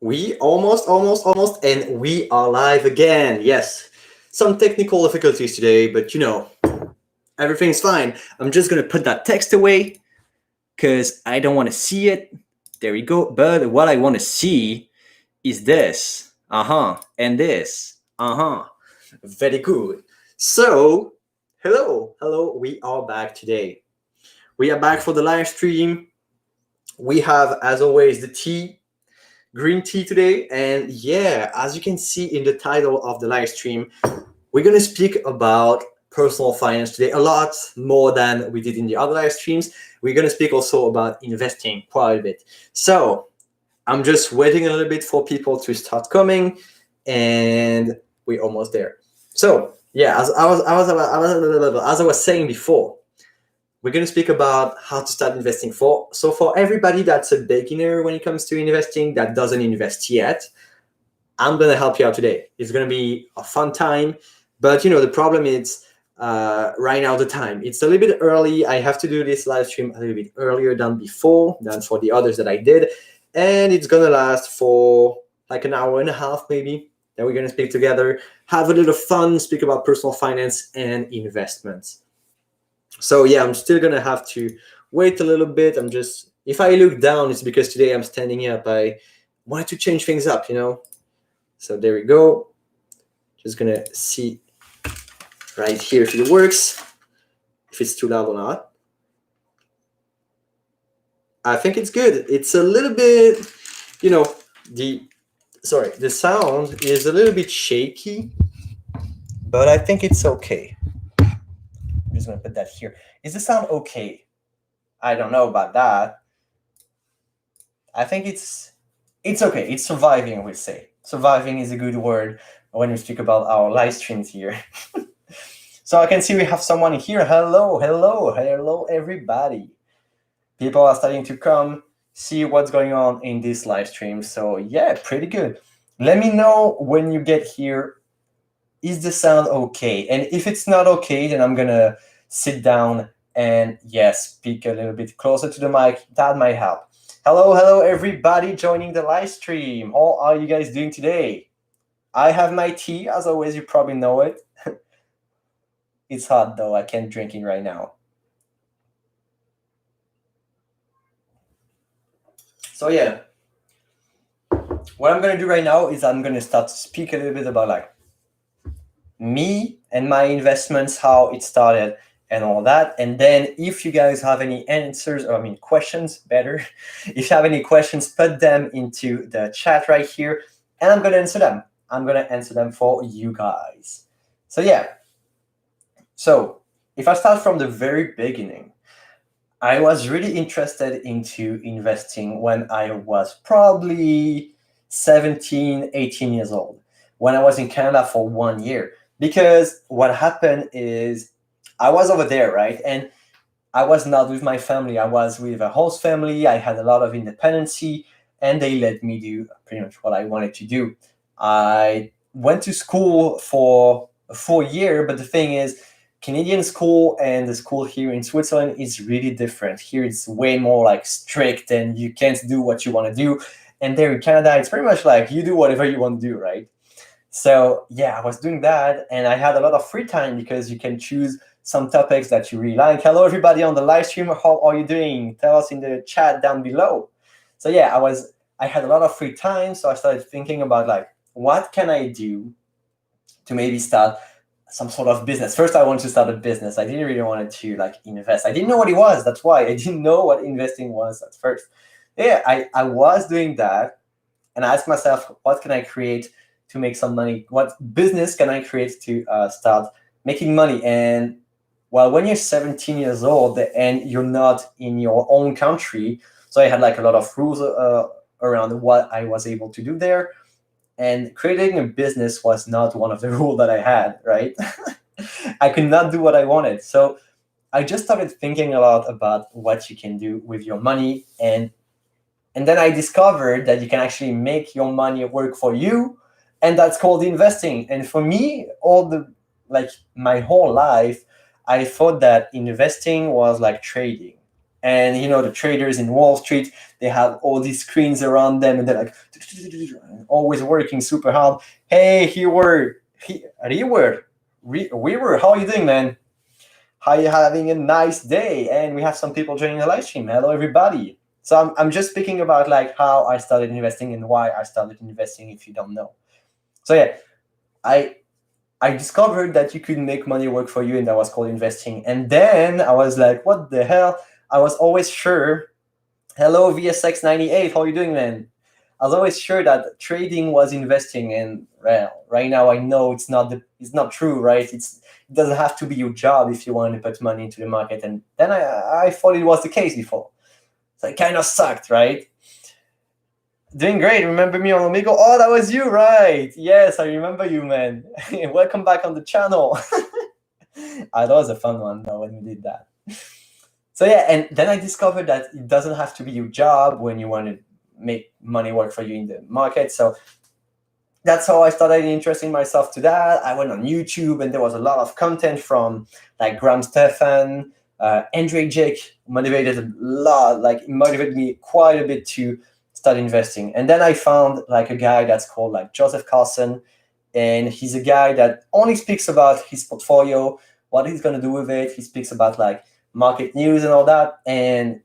We almost, and we are live again. Yes, some technical difficulties today, but everything's fine. I'm just gonna put that text away because I don't want to see it. There we go. But what I want to see is this. And this. Very good. So, hello. We are back today. We are back for the live stream. We have, as always, the tea green tea today. And yeah, as you can see in the title of the live stream, we're going to speak about personal finance today a lot more than we did in the other live streams. We're going to speak also about investing quite a bit. So I'm just waiting a little bit for people to start coming, and we're almost there. So yeah, as I was saying before, we're going to speak about how to start investing. For everybody that's a beginner when it comes to investing, that doesn't invest yet, I'm going to help you out today. It's going to be a fun time, but the problem is right now the time. It's a little bit early. I have to do this live stream a little bit earlier than before, than for the others that I did, and it's going to last for like an hour and a half maybe. Then we're going to speak together, have a little fun, speak about personal finance and investments. So yeah, I'm still gonna have to wait a little bit. If I look down, it's because today I'm standing up. I wanted to change things up, So there we go. Just gonna see right here if it works, if it's too loud or not. I think it's good. It's a little bit, the sound is a little bit shaky, but I think it's okay. I'm just gonna put that here. Is the sound okay? I don't know about that. I think it's okay. It's surviving, I would say. Surviving is a good word when we speak about our live streams here. So I can see we have someone here. Hello, everybody. People are starting to come see what's going on in this live stream. So yeah, pretty good. Let me know when you get here. Is the sound okay? And if it's not okay, then I'm gonna sit down and speak a little bit closer to the mic. That might help. Hello, everybody joining the live stream. How are you guys doing today? I have my tea, as always. You probably know it. It's hot, though. I can't drink it right now. So yeah, what I'm going to do right now is I'm going to start to speak a little bit about me and my investments, how it started and all that. And then if you guys have any answers, questions, better, if you have any questions, put them into the chat right here, and I'm going to answer them. I'm going to answer them for you guys. So yeah. So if I start from the very beginning, I was really interested into investing when I was probably 17, 18 years old, when I was in Canada for 1 year. Because what happened is I was over there, right? And I was not with my family. I was with a host family. I had a lot of independency, and they let me do pretty much what I wanted to do. I went to school for a full year, but the thing is, Canadian school and the school here in Switzerland is really different. Here it's way more strict, and you can't do what you want to do. And there in Canada, it's pretty much like you do whatever you want to do, right? So yeah, I was doing that, and I had a lot of free time because you can choose some topics that you really like. Hello, everybody on the live stream. How are you doing? Tell us in the chat down below. So yeah, I had a lot of free time, so I started thinking about what can I do to maybe start some sort of business. First, I wanted to start a business. I didn't really want to invest. I didn't know what it was. That's why I didn't know what investing was at first. Yeah, I was doing that, and I asked myself, what can I create to make some money? What business can I create to start making money? And well, when you're 17 years old and you're not in your own country, so I had a lot of rules around what I was able to do there. And creating a business was not one of the rules that I had, right? I could not do what I wanted. So I just started thinking a lot about what you can do with your money. And then I discovered that you can actually make your money work for you. And that's called investing. And for me, my whole life, I thought that investing was like trading. And the traders in Wall Street, they have all these screens around them, and they're like always working super hard. Hey, we were. How are you doing, man? How are you having a nice day? And we have some people joining the live stream. Hello, everybody. So I'm just speaking about like how I started investing and why I started investing. If you don't know, so yeah, I discovered that you could make money work for you, and that was called investing. And then I was like, what the hell? I was always sure. Hello, VSX98. How are you doing, man? I was always sure that trading was investing, and well, right now I know it's not true, right? It doesn't have to be your job if you want to put money into the market. And then I thought it was the case before. So it kind of sucked, right? Doing great. Remember me on Omegle? Oh, that was you, right? Yes, I remember you, man. Welcome back on the channel. That was a fun one, though, when we did that. So yeah, and then I discovered that it doesn't have to be your job when you want to make money work for you in the market. So that's how I started interesting myself to that. I went on YouTube, and there was a lot of content from like Graham Stephan, Andre Jake, motivated a lot. Like it motivated me quite a bit to start investing. And then I found like a guy that's called like Joseph Carson, and he's a guy that only speaks about his portfolio, what he's gonna do with it. He speaks about like market news and all that. And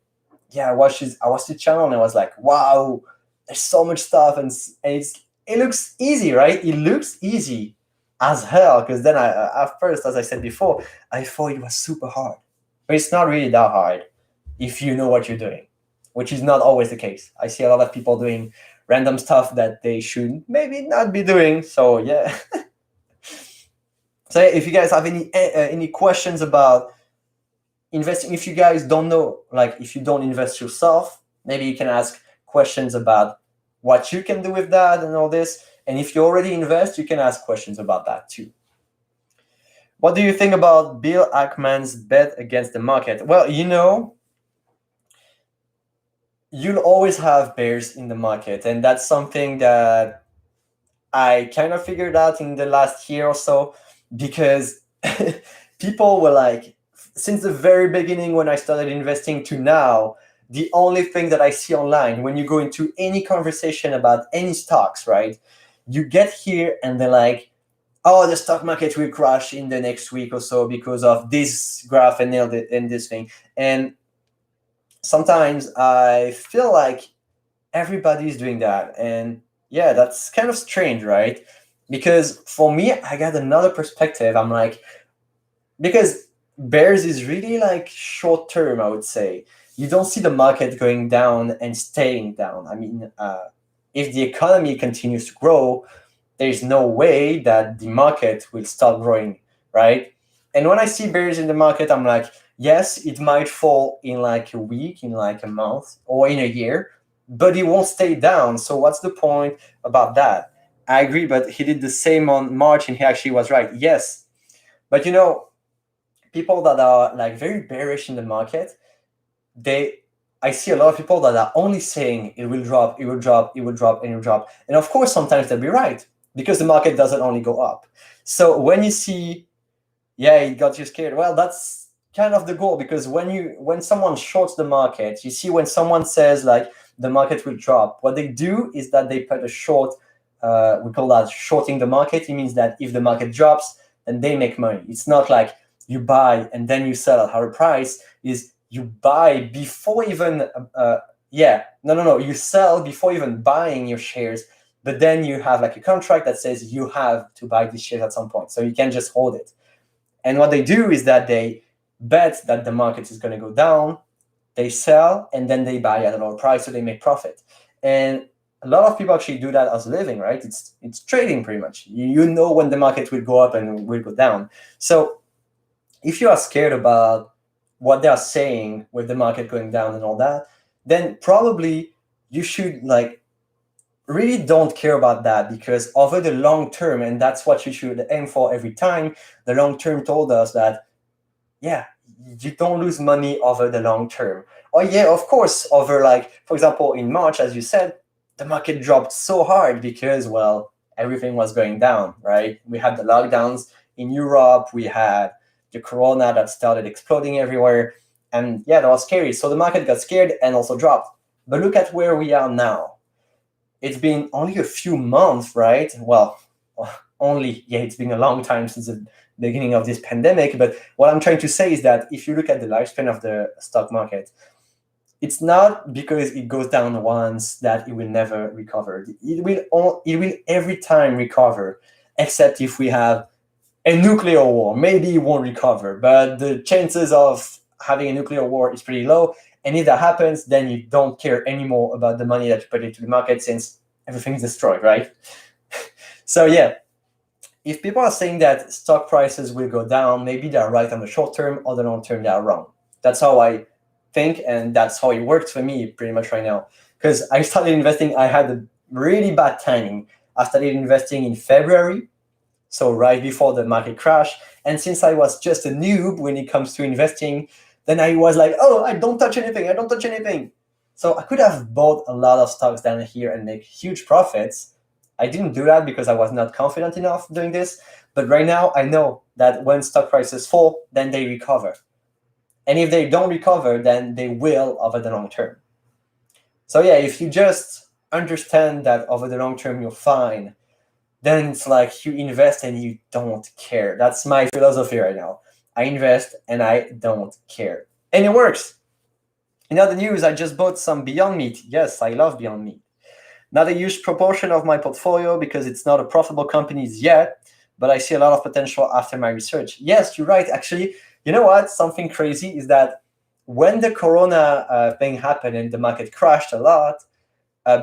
yeah, I watched the channel, and I was like, wow, there's so much stuff, and it looks easy, right? It looks easy as hell. Because then at first, as I said before, I thought it was super hard, but it's not really that hard if you know what you're doing, which is not always the case. I see a lot of people doing random stuff that they should maybe not be doing. So yeah. So if you guys have any questions about investing, if you guys don't know, like if you don't invest yourself, maybe you can ask questions about what you can do with that and all this. And if you already invest, you can ask questions about that too. What do you think about Bill Ackman's bet against the market? Well, you'll always have bears in the market, and that's something that I kind of figured out in the last year or so, because people were like, since the very beginning when I started investing to now, the only thing that I see online when you go into any conversation about any stocks, right, you get here and they're like, oh, the stock market will crash in the next week or so because of this graph and this thing. And sometimes I feel like everybody's doing that. And yeah, that's kind of strange, right? Because for me, I got another perspective. I'm like, because bears is really like short term, I would say. You don't see the market going down and staying down. I mean, if the economy continues to grow, there's no way that the market will stop growing, right? And when I see bears in the market, I'm like, yes, it might fall in like a week, in like a month, or in a year, but it won't stay down. So what's the point about that? I agree, but he did the same on March, and he actually was right. Yes, but people that are like very bearish in the market, I see a lot of people that are only saying it will drop, it will drop, it will drop, and it will drop. And of course, sometimes they'll be right, because the market doesn't only go up. So when you see, yeah, it got you scared. Well, that's kind of the goal, because when someone shorts the market, you see when someone says like the market will drop, what they do is that they put a short. We call that shorting the market. It means that if the market drops, then they make money. It's not like you buy and then you sell at higher price. Is you buy before even you sell before even buying your shares, but then you have like a contract that says you have to buy these shares at some point, so you can't just hold it. And what they do is that they bet that the market is going to go down, they sell, and then they buy at a lower price, so they make profit. And a lot of people actually do that as a living, right? It's trading pretty much. You know when the market will go up and will go down. So if you are scared about what they are saying with the market going down and all that, then probably you should like really don't care about that, because over the long term, and that's what you should aim for every time, the long term told us that, yeah, you don't lose money over the long term. Oh yeah, of course, over like, for example, in March, as you said, the market dropped so hard because, well, everything was going down, right? We had the lockdowns in Europe, we had the corona that started exploding everywhere. And yeah, that was scary. So the market got scared and also dropped. But look at where we are now. It's been only a few months, right? Well, it's been a long time since the beginning of this pandemic. But what I'm trying to say is that if you look at the lifespan of the stock market, it's not because it goes down once that it will never recover. It will every time recover, except if we have a nuclear war. Maybe it won't recover, but the chances of having a nuclear war is pretty low. And if that happens, then you don't care anymore about the money that you put into the market since everything is destroyed, right? So yeah, if people are saying that stock prices will go down, maybe they're right on the short term, or the long term they are wrong. That's how I think, and that's how it works for me pretty much right now. Because I started investing, I had a really bad timing. I started investing in February, so right before the market crash. And since I was just a noob when it comes to investing, then I was like, oh, I don't touch anything. So I could have bought a lot of stocks down here and make huge profits. I didn't do that because I was not confident enough doing this. But right now, I know that when stock prices fall, then they recover. And if they don't recover, then they will over the long term. So yeah, if you just understand that over the long term you're fine, then it's like you invest and you don't care. That's my philosophy right now. I invest and I don't care. And it works. In other news, I just bought some Beyond Meat. Yes, I love Beyond Meat. Not a huge proportion of my portfolio because it's not a profitable company yet, but I see a lot of potential after my research. Yes, you're right. Actually, you know what? Something crazy is that when the Corona thing happened and the market crashed a lot,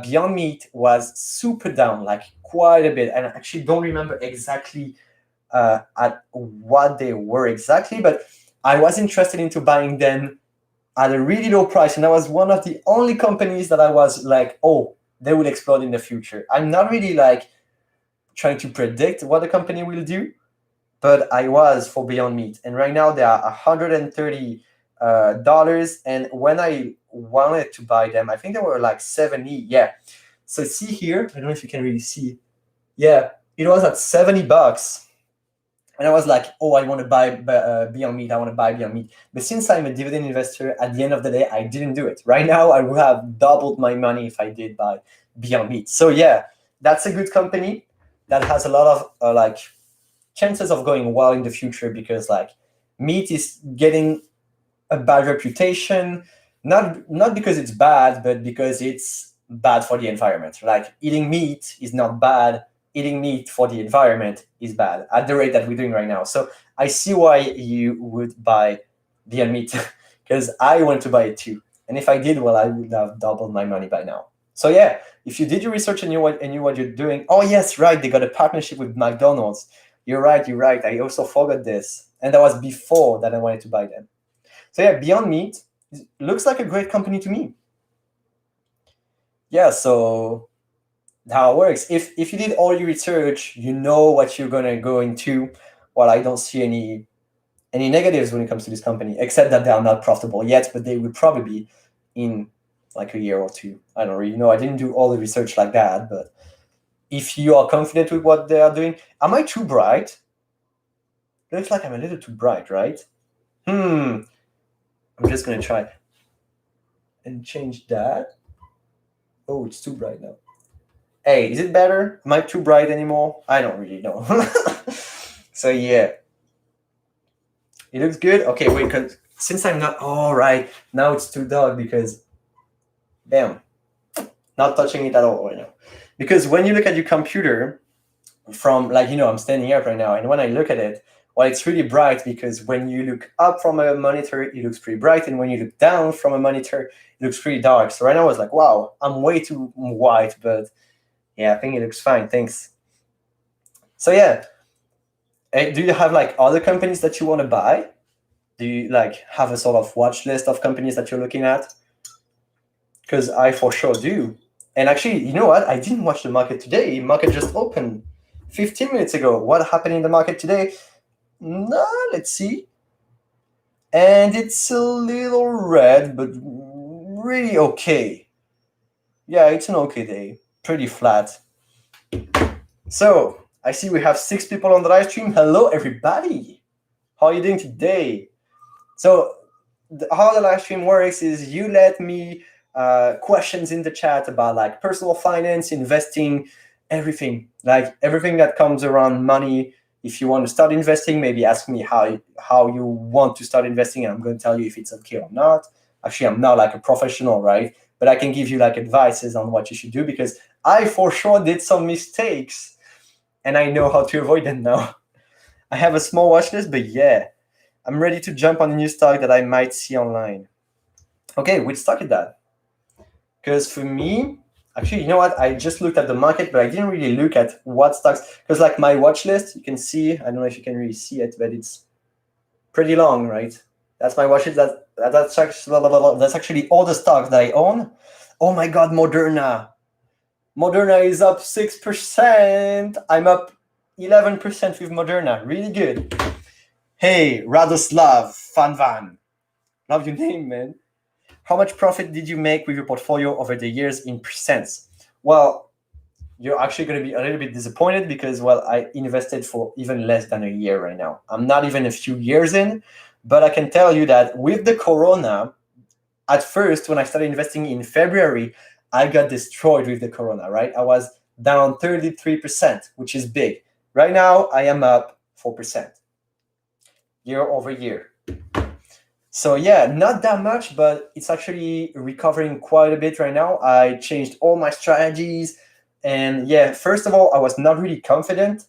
Beyond Meat was super down, like quite a bit. And I actually don't remember exactly at what they were exactly, but I was interested into buying them at a really low price. And that was one of the only companies that I was like, oh, they will explode in the future. I'm not really like trying to predict what the company will do, but I was for Beyond Meat. And right now they are $130. And when I wanted to buy them, I think they were like 70. Yeah. So see here, I don't know if you can really see. Yeah, it was at $70. And I was like, oh, I want to buy Beyond Meat. I want to buy Beyond Meat. But since I'm a dividend investor, at the end of the day, I didn't do it. Right now, I would have doubled my money if I did buy Beyond Meat. So yeah, that's a good company that has a lot of like chances of going well in the future because like meat is getting a bad reputation, not because it's bad, but because it's bad for the environment. Like eating meat is not bad. Eating meat for the environment is bad at the rate that we're doing right now. So I see why you would buy Beyond Meat because I want to buy it too. And if I did, well, I would have doubled my money by now. So yeah, if you did your research and knew what you're doing, oh yes, right, they got a partnership with McDonald's. You're right. I also forgot this. And that was before that I wanted to buy them. So yeah, Beyond Meat looks like a great company to me. Yeah, so how it works. If you did all your research, you know what you're gonna go into. Well, I don't see any negatives when it comes to this company, except that they are not profitable yet, but they will probably be in like a year or two. I don't really know. I didn't do all the research like that, but if you are confident with what they are doing, am I too bright? Looks like I'm a little too bright, right? I'm just gonna try and change that. Oh, it's too bright now. Hey, is it better? Am I too bright anymore? I don't really know. So yeah, it looks good. Okay, wait, since I'm not all right now, it's too dark because, damn, not touching it at all right now. Because when you look at your computer, from like I'm standing up right now, and when I look at it, well, it's really bright because when you look up from a monitor, it looks pretty bright, and when you look down from a monitor, it looks pretty dark. So right now I was like, wow, I'm way too white, but yeah, I think it looks fine. Thanks. So yeah, do you have like other companies that you want to buy? Do you like have a sort of watch list of companies that you're looking at? Because I for sure do. And actually, you know what? I didn't watch the market today. Market just opened 15 minutes ago. What happened in the market today? No, let's see. And it's a little red, but really okay. Yeah, it's an okay day. Pretty flat. So, I see we have 6 people on the live stream. Hello, everybody. How are you doing today? So, how the live stream works is you let me questions in the chat about like personal finance, investing, everything, like everything that comes around money. If you want to start investing, maybe ask me how you want to start investing, and I'm going to tell you if it's okay or not. Actually, I'm not like a professional, right? But I can give you like advices on what you should do, because I for sure did some mistakes and I know how to avoid them now. I have a small watch list, but yeah, I'm ready to jump on a new stock that I might see online. Okay, which stock is that? Because for me, actually, you know what? I just looked at the market, but I didn't really look at what stocks. Because like my watch list, you can see, I don't know if you can really see it, but it's pretty long, right? That's my watch list. That's actually all the stocks that I own. Oh my God, Moderna. Moderna is up 6%. I'm up 11% with Moderna. Really good. Hey, Radoslav Fanvan. Love your name, man. How much profit did you make with your portfolio over the years in percents? Well, you're actually going to be a little bit disappointed because, well, I invested for even less than a year right now. I'm not even a few years in, but I can tell you that with the Corona, at first, when I started investing in February, I got destroyed with the Corona, right? I was down 33%, which is big. Right now, I am up 4% year over year. So yeah, not that much, but it's actually recovering quite a bit right now. I changed all my strategies. And yeah, first of all, I was not really confident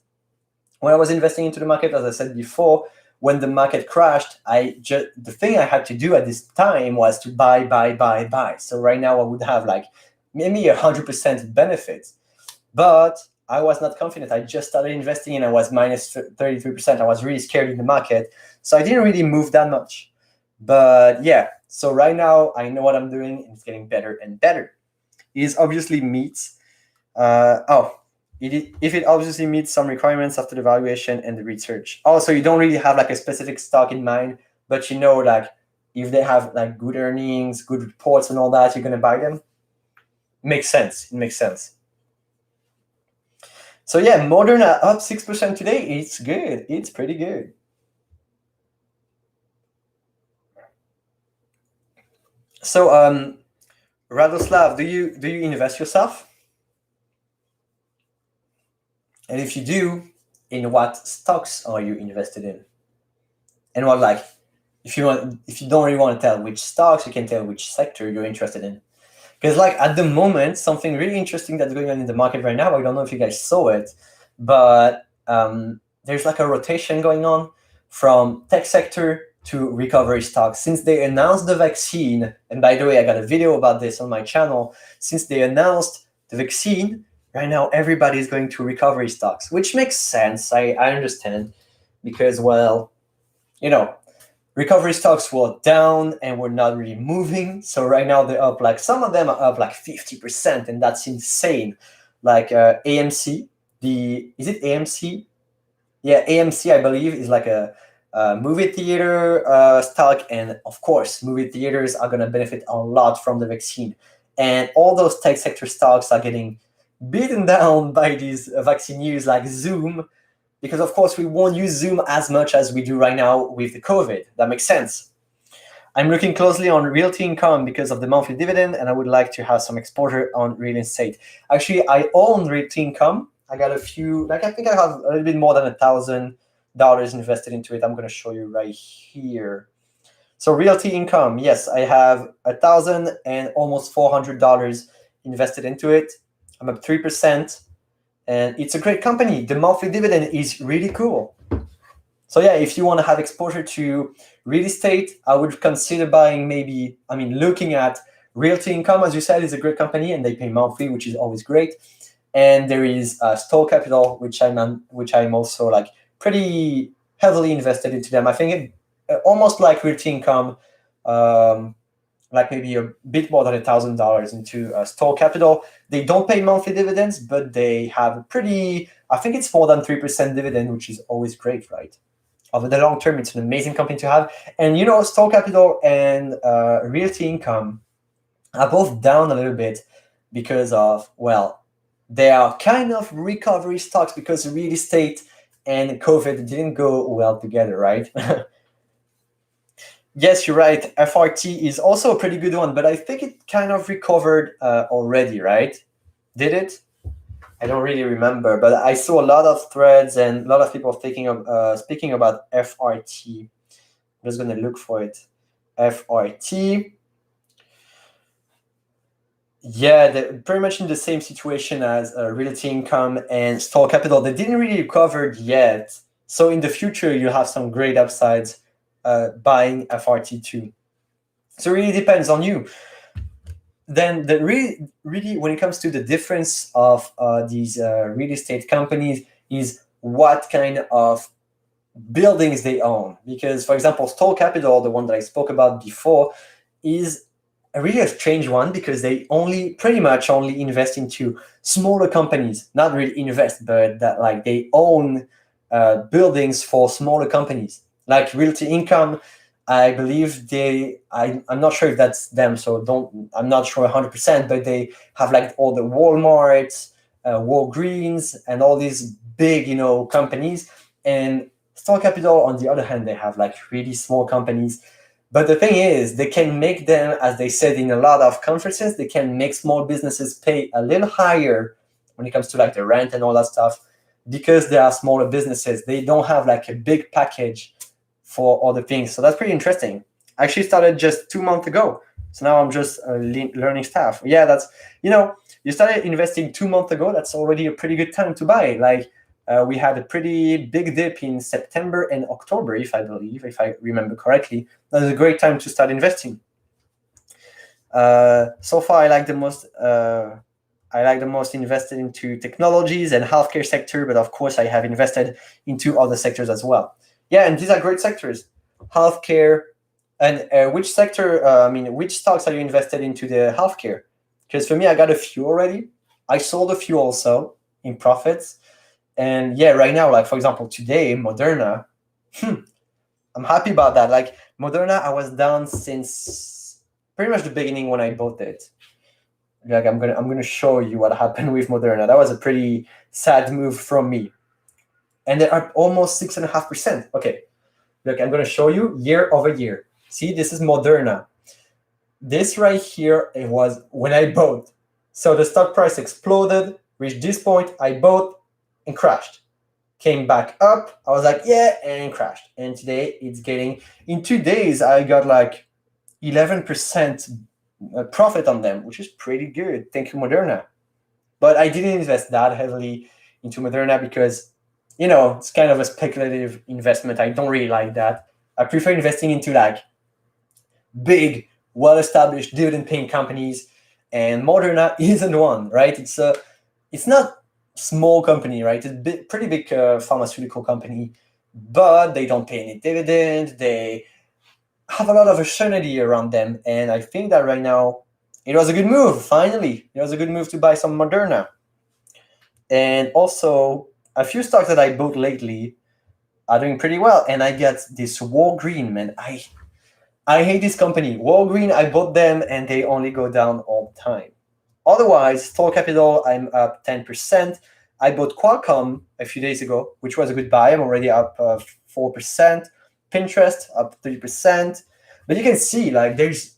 when I was investing into the market. As I said before, when the market crashed, the thing I had to do at this time was to buy. So right now I would have like maybe 100% benefit. But I was not confident. I just started investing and I was minus 33%. I was really scared in the market. So I didn't really move that much. But yeah, so right now I know what I'm doing and it's getting better and better. It obviously meets, if it obviously meets some requirements after the valuation and the research. Also, you don't really have like a specific stock in mind, but you know, like if they have like good earnings, good reports and all that, you're going to buy them. Makes sense. It makes sense. So yeah, Moderna up 6% today. It's good. It's pretty good. So Radoslav, do you invest yourself? And if you do, in what stocks are you invested in? And what, like, if you don't really want to tell which stocks, you can tell which sector you're interested in. Because like at the moment, something really interesting that's going on in the market right now, I don't know if you guys saw it, but there's like a rotation going on from tech sector to recovery stocks. Since they announced the vaccine, and by the way, I got a video about this on my channel, since they announced the vaccine, right now everybody's going to recovery stocks, which makes sense. I understand, because, well, you know, recovery stocks were down and were not really moving. So right now they're up, like some of them are up like 50%, and that's insane. Like AMC, is it AMC? Yeah, AMC, I believe, is like a movie theater stock. And of course, movie theaters are going to benefit a lot from the vaccine. And all those tech sector stocks are getting beaten down by these vaccine news, like Zoom, because of course we won't use Zoom as much as we do right now with the COVID. That makes sense. I'm looking closely on realty income because of the monthly dividend, and I would like to have some exposure on real estate. Actually, I own realty income. I got a few, like I think I have a little bit more than $1,000 invested into it. I'm going to show you right here. So realty income, yes, I have $1,000 and almost $400 invested into it. I'm up 3%. And it's a great company. The monthly dividend is really cool. So yeah, if you want to have exposure to real estate, I would consider buying looking at realty income. As you said, is a great company and they pay monthly, which is always great. And there is Store Capital, which I'm also like pretty heavily invested into them. I think almost like realty income, like maybe a bit more than $1,000 into Store Capital. They don't pay monthly dividends, but they have I think it's more than 3% dividend, which is always great, right? Over the long term, it's an amazing company to have. And Store Capital and Realty Income are both down a little bit because of, well, they are kind of recovery stocks because real estate and COVID didn't go well together, right? Yes, you're right. FRT is also a pretty good one, but I think it kind of recovered already, right? Did it? I don't really remember, but I saw a lot of threads and a lot of people speaking about FRT. I'm just gonna look for it. FRT. Yeah, they're pretty much in the same situation as Realty Income and Store Capital. They didn't really recover yet, so in the future you'll have some great upsides buying FRT2. So it really depends on you. Then really when it comes to the difference of these real estate companies is what kind of buildings they own. Because for example, Store Capital, the one that I spoke about before, is a really strange one because they pretty much only invest into smaller companies. Not really invest, but that like they own buildings for smaller companies. Like Realty Income, I believe I'm not sure if that's them, so I'm not sure 100%, but they have like all the Walmarts, Walgreens, and all these big, companies. And Store Capital, on the other hand, they have like really small companies. But the thing is, they can make them, as they said in a lot of conferences, they can make small businesses pay a little higher when it comes to like the rent and all that stuff because they are smaller businesses. They don't have like a big package for all the things. So that's pretty interesting. I actually started just 2 months ago. So now I'm just learning stuff. Yeah, you started investing 2 months ago. That's already a pretty good time to buy. Like we had a pretty big dip in September and October, if I remember correctly. That was a great time to start investing. So far, I like the most. Invested into technologies and healthcare sector, but of course, I have invested into other sectors as well. Yeah, and these are great sectors. Healthcare, and which sector? Which stocks are you invested into the healthcare? Because for me, I got a few already. I sold a few also in profits. And yeah, right now, like for example, today, Moderna, I'm happy about that. Like Moderna, I was down since pretty much the beginning when I bought it. Like I'm gonna show you what happened with Moderna. That was a pretty sad move from me. And they are almost 6.5%. Okay, look, I'm gonna show you year over year. See, this is Moderna. This right here, it was when I bought. So the stock price exploded, reached this point, I bought and crashed. Came back up, I was like, yeah, and crashed. And today it's getting, in 2 days, I got like 11% profit on them, which is pretty good. Thank you, Moderna. But I didn't invest that heavily into Moderna because, it's kind of a speculative investment. I don't really like that. I prefer investing into like big, well-established dividend-paying companies, and Moderna isn't one, right? It's not small company, right? It's a pretty big pharmaceutical company, but they don't pay any dividend. They have a lot of uncertainty around them, and I think that right now it was a good move. Finally, it was a good move to buy some Moderna. And also, a few stocks that I bought lately are doing pretty well, and I get this Walgreen, man. I hate this company. Walgreen, I bought them, and they only go down all the time. Otherwise, Store Capital, I'm up 10%. I bought Qualcomm a few days ago, which was a good buy. I'm already up 4%. Pinterest up 3%. But you can see, like, there's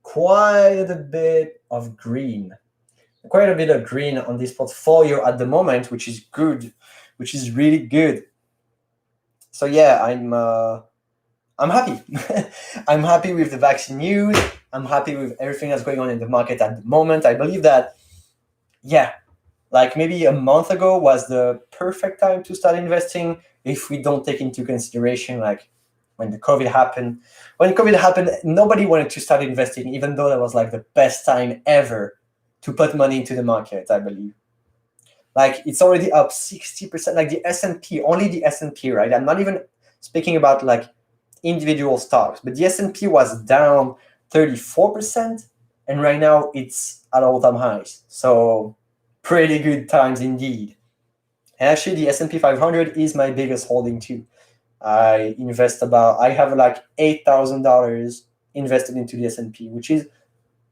quite a bit of green. Quite a bit of green on this portfolio at the moment, which is good, which is really good. So yeah, I'm happy. I'm happy with the vaccine news. I'm happy with everything that's going on in the market at the moment. I believe that, yeah, like maybe a month ago was the perfect time to start investing if we don't take into consideration like when COVID happened. When COVID happened, nobody wanted to start investing, even though that was like the best time ever to put money into the market, I believe. Like it's already up 60%, like the S&P, only the S&P, right? I'm not even speaking about like individual stocks, but the S&P was down 34%, and right now it's at all-time highs. So pretty good times indeed. And actually, the S&P 500 is my biggest holding too. I have like $8,000 invested into the S&P, which is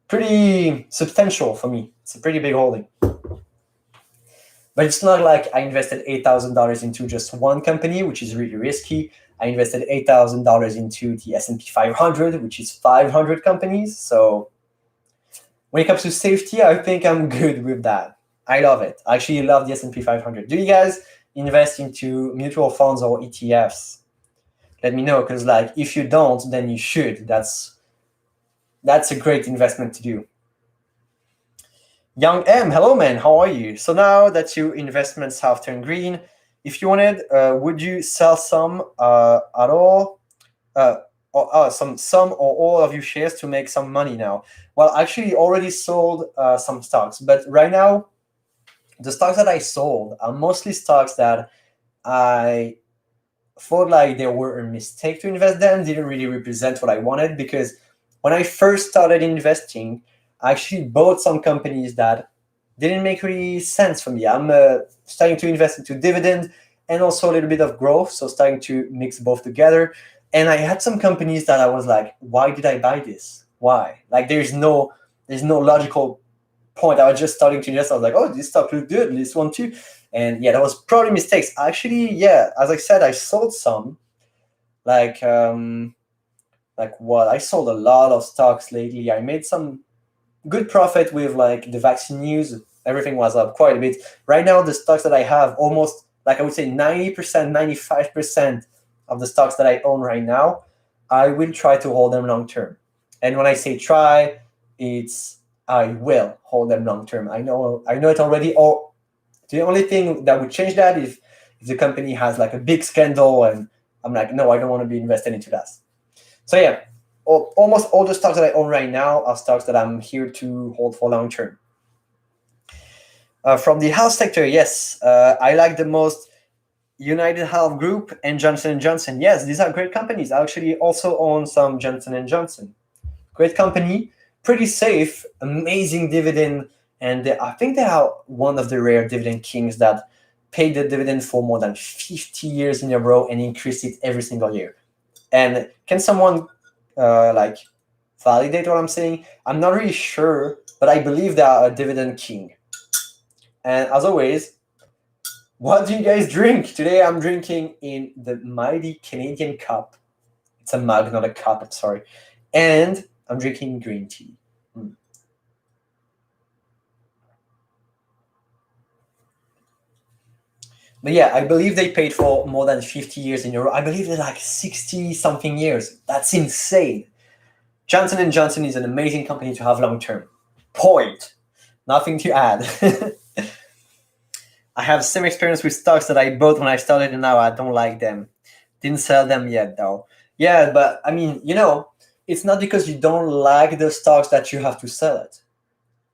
pretty substantial for me. It's a pretty big holding. But it's not like I invested $8,000 into just one company, which is really risky. I invested $8,000 into the S&P 500, which is 500 companies. So when it comes to safety, I think I'm good with that. I love it. I actually love the S&P 500. Do you guys invest into mutual funds or ETFs? Let me know, because like if you don't, then you should. That's a great investment to do. Young M, hello man, how are you? So now that your investments have turned green, if you wanted, would you sell some at all? Some or all of your shares to make some money now? Well, actually, already sold some stocks, but right now, the stocks that I sold are mostly stocks that I thought like they were a mistake to invest them, didn't really represent what I wanted, because when I first started investing, I actually bought some companies that didn't make really sense for me. I'm starting to invest into dividend and also a little bit of growth, so starting to mix both together. And I had some companies that I was like, why did I buy this? Why? Like there's no logical point. I was just starting to invest. I was like, oh, this stock looks good, this one too. And yeah, that was probably mistakes. Actually, yeah, as I said, I sold some. Like what? I sold a lot of stocks lately. I made some good profit with like the vaccine news. Everything was up quite a bit. Right now, the stocks that I have, almost like I would say 90%, 95% of the stocks that I own right now, I will try to hold them long term. And when I say try, it's I will hold them long term. I know it already. Or the only thing that would change that is if the company has like a big scandal and I'm like, no, I don't want to be invested into that. So yeah, almost all the stocks that I own right now are stocks that I'm here to hold for long term. From the health sector, yes, I like the most United Health Group and Johnson & Johnson. Yes, these are great companies. I actually also own some Johnson & Johnson. Great company, pretty safe, amazing dividend, and I think they are one of the rare dividend kings that paid the dividend for more than 50 years in a row and increased it every single year. And can someone like validate what I'm saying? I'm not really sure, but I believe they are a dividend king. And as always, what do you guys drink? Today I'm drinking in the mighty Canadian cup. It's a mug, not a cup, I'm sorry. And I'm drinking green tea. But yeah, I believe they paid for more than 50 years in a row. I believe they're like 60 something years. That's insane. Johnson & Johnson is an amazing company to have long term. Point. Nothing to add. I have some experience with stocks that I bought when I started and now I don't like them. Didn't sell them yet though. Yeah, but I mean, it's not because you don't like the stocks that you have to sell it.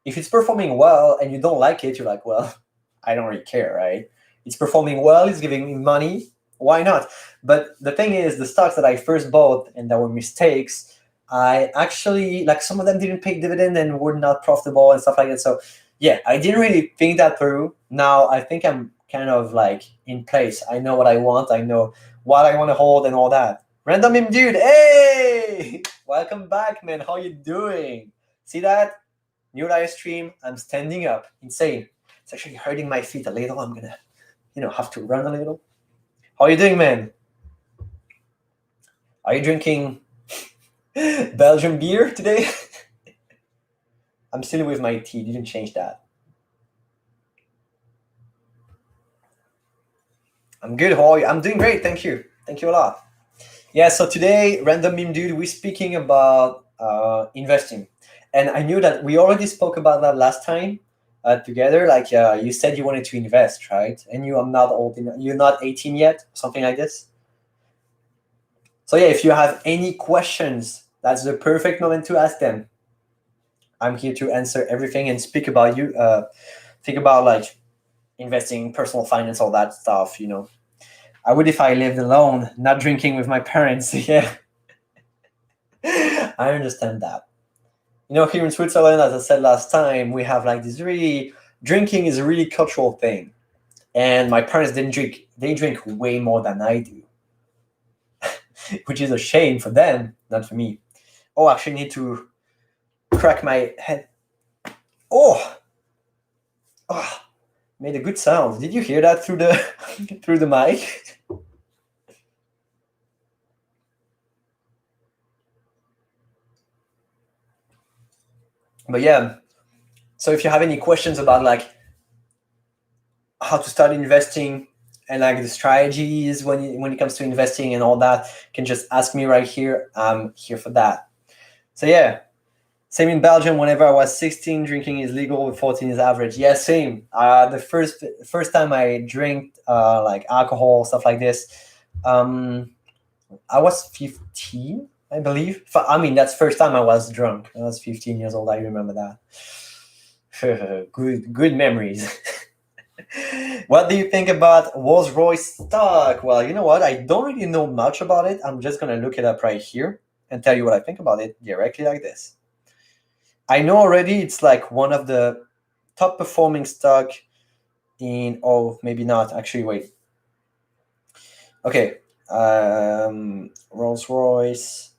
If it's performing well and you don't like it, you're like, well, I don't really care, right? It's performing well, it's giving me money, why not? But the thing is, the stocks that I first bought and that were mistakes, I actually, like some of them didn't pay dividend and were not profitable and stuff like that. So yeah, I didn't really think that through. Now I think I'm kind of like in place. I know what I want. I know what I want to hold and all that. Random Meme Dude, hey! Welcome back, man. How you doing? See that? New live stream. I'm standing up. Insane. It's actually hurting my feet a little. I'm gonna, have to run a little. How are you doing, man? Are you drinking Belgian beer today? I'm still with my tea. Didn't change that. I'm good. How are you? I'm doing great. Thank you. Thank you a lot. Yeah. So today, Random Meme Dude, we're speaking about investing, and I knew that we already spoke about that last time together. Like you said, you wanted to invest, right? And you are not old enough. You're not 18 yet, something like this. So yeah, if you have any questions, that's the perfect moment to ask them. I'm here to answer everything and speak about you. Think about like investing, personal finance, all that stuff. I would if I lived alone, not drinking with my parents. Yeah, I understand that. Here in Switzerland, as I said last time, we have like this really drinking is a really cultural thing, and my parents didn't drink. They drink way more than I do, which is a shame for them, not for me. Oh, I actually need to crack my head. Oh, made a good sound. Did you hear that through the through the mic? But yeah, so if you have any questions about like how to start investing and like the strategies when it comes to investing and all that, you can just ask me right here. I'm here for that. So yeah, same in Belgium. Whenever I was 16, drinking is legal. 14 is average. Yeah, same. The first time I drank like alcohol, stuff like this, I was 15, I believe. I mean, that's first time I was drunk. I was 15 years old. I remember that. Good memories. What do you think about Rolls-Royce stock? Well, you know what? I don't really know much about it. I'm just gonna look it up right here and tell you what I think about it directly like this. I know already it's like one of the top performing stock in, oh, maybe not. Actually, wait. Okay. Rolls-Royce.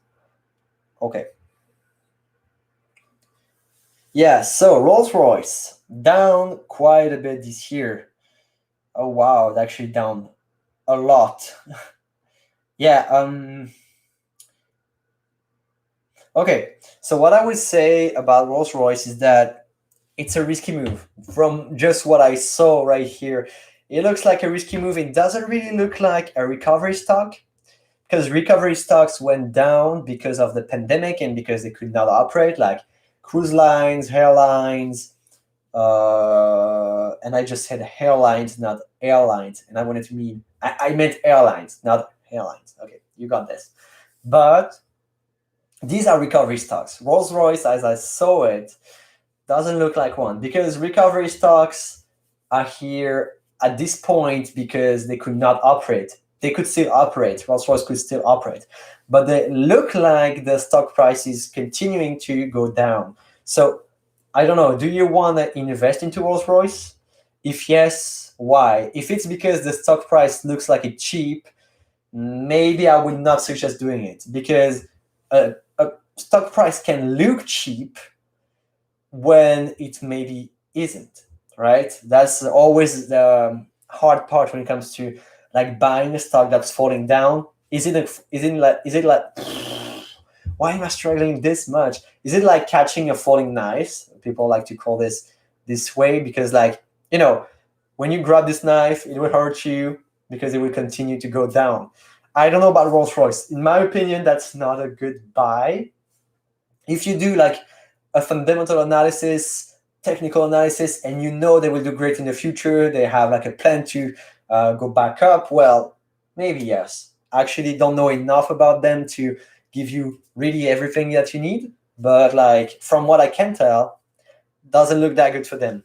Okay. Yeah, so Rolls-Royce down quite a bit this year. Oh wow, it's actually down a lot. Yeah, okay. So what I would say about Rolls-Royce is that it's a risky move. From just what I saw right here, it looks like a risky move. It doesn't really look like a recovery stock, because recovery stocks went down because of the pandemic and because they could not operate, like cruise lines, airlines, and I just said airlines, not airlines, and I wanted to mean I meant airlines, not airlines. Okay, you got this. But these are recovery stocks. Rolls-Royce, as I saw it, doesn't look like one, because recovery stocks are here at this point because they could not operate. They could still operate. Rolls-Royce could still operate, but they look like the stock price is continuing to go down. So I don't know. Do you want to invest into Rolls-Royce? If yes, why? If it's because the stock price looks like it's cheap, maybe I would not suggest doing it, because a stock price can look cheap when it maybe isn't, right? That's always the hard part when it comes to like buying a stock that's falling down. Is it like why am I struggling this much? Is it like catching a falling knife? People like to call this way, because like, you know, when you grab this knife, it will hurt you because it will continue to go down. I don't know about Rolls-Royce. In my opinion, that's not a good buy. If you do like a fundamental analysis, technical analysis, and you know they will do great in the future, they have like a plan to go back up, well, maybe yes. I actually don't know enough about them to give you really everything that you need, but like from what I can tell, doesn't look that good for them.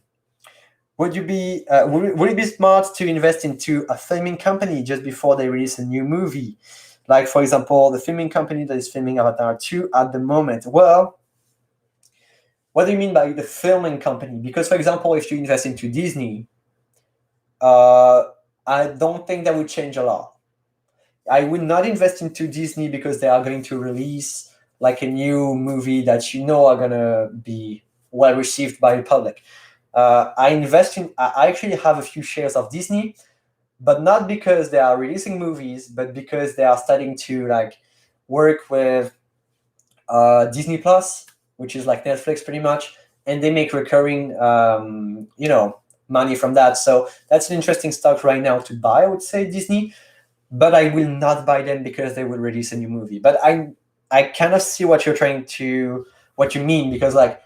Would you be would it be smart to invest into a filming company just before they release a new movie? Like, for example, the filming company that is filming Avatar 2 at the moment. Well, what do you mean by the filming company? Because, for example, if you invest into Disney, I don't think that would change a lot. I would not invest into Disney because they are going to release like a new movie that you know are gonna be well received by the public. I actually have a few shares of Disney, but not because they are releasing movies, but because they are starting to like work with Disney Plus, which is like Netflix pretty much, and they make recurring, money from that. So that's an interesting stock right now to buy, I would say, Disney. But I will not buy them because they will release a new movie. But I kind of see what what you mean, because like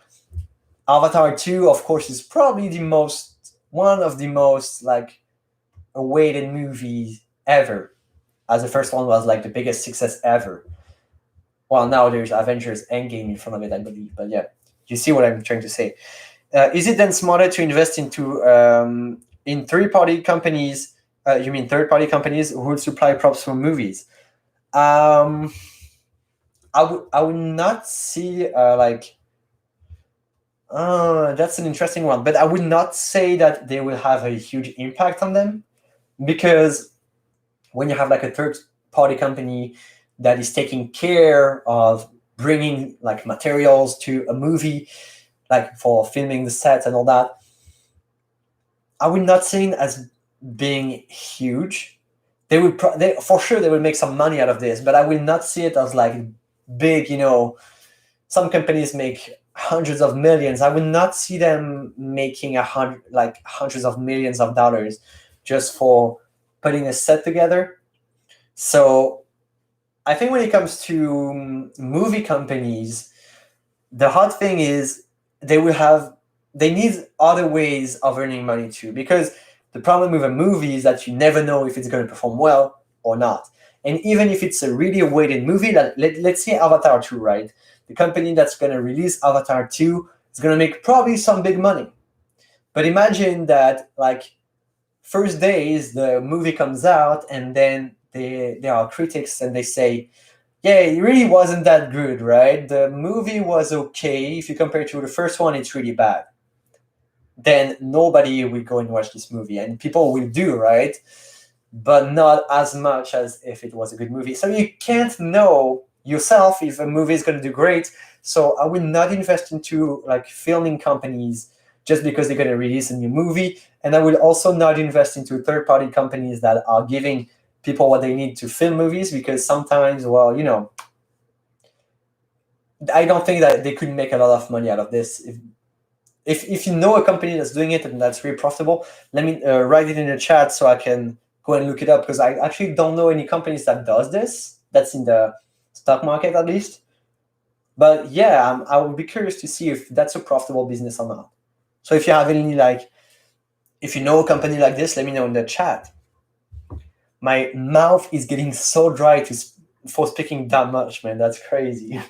Avatar 2, of course, is probably one of the most like awaited movies ever, as the first one was like the biggest success ever. Well, now there's Avengers Endgame in front of it, I believe. But yeah, you see what I'm trying to say. Is it then smarter to invest into in third-party companies? You mean third-party companies who would supply props for movies? I would not see that's an interesting one, but I would not say that they will have a huge impact on them, because when you have like a third party company that is taking care of bringing like materials to a movie, like for filming the sets and all that, I would not see it as being huge. For sure they will make some money out of this, but I will not see it as like big. Some companies make hundreds of millions. I would not see them making hundreds of millions of dollars just for putting a set together. So I think when it comes to movie companies, the hard thing is they need other ways of earning money too, because the problem with a movie is that you never know if it's going to perform well or not. And even if it's a really awaited movie, let's say Avatar 2, right? The company that's going to release Avatar 2 is going to make probably some big money. But imagine that, like, first days the movie comes out, and then there are critics and they say, yeah, it really wasn't that good, right? The movie was okay. If you compare it to the first one, it's really bad. Then nobody will go and watch this movie, and people will do, right? But not as much as if it was a good movie. So you can't know yourself if a movie is going to do great. So I will not invest into like filming companies just because they're going to release a new movie. And I will also not invest into third-party companies that are giving people what they need to film movies, because sometimes, well, I don't think that they could make a lot of money out of this. If you know a company that's doing it and that's really profitable, let me write it in the chat so I can go and look it up, because I actually don't know any companies that does this. That's in the stock market at least. But yeah, I would be curious to see if that's a profitable business or not. So if you have any if you know a company like this, let me know in the chat. My mouth is getting so dry for speaking that much, man. That's crazy.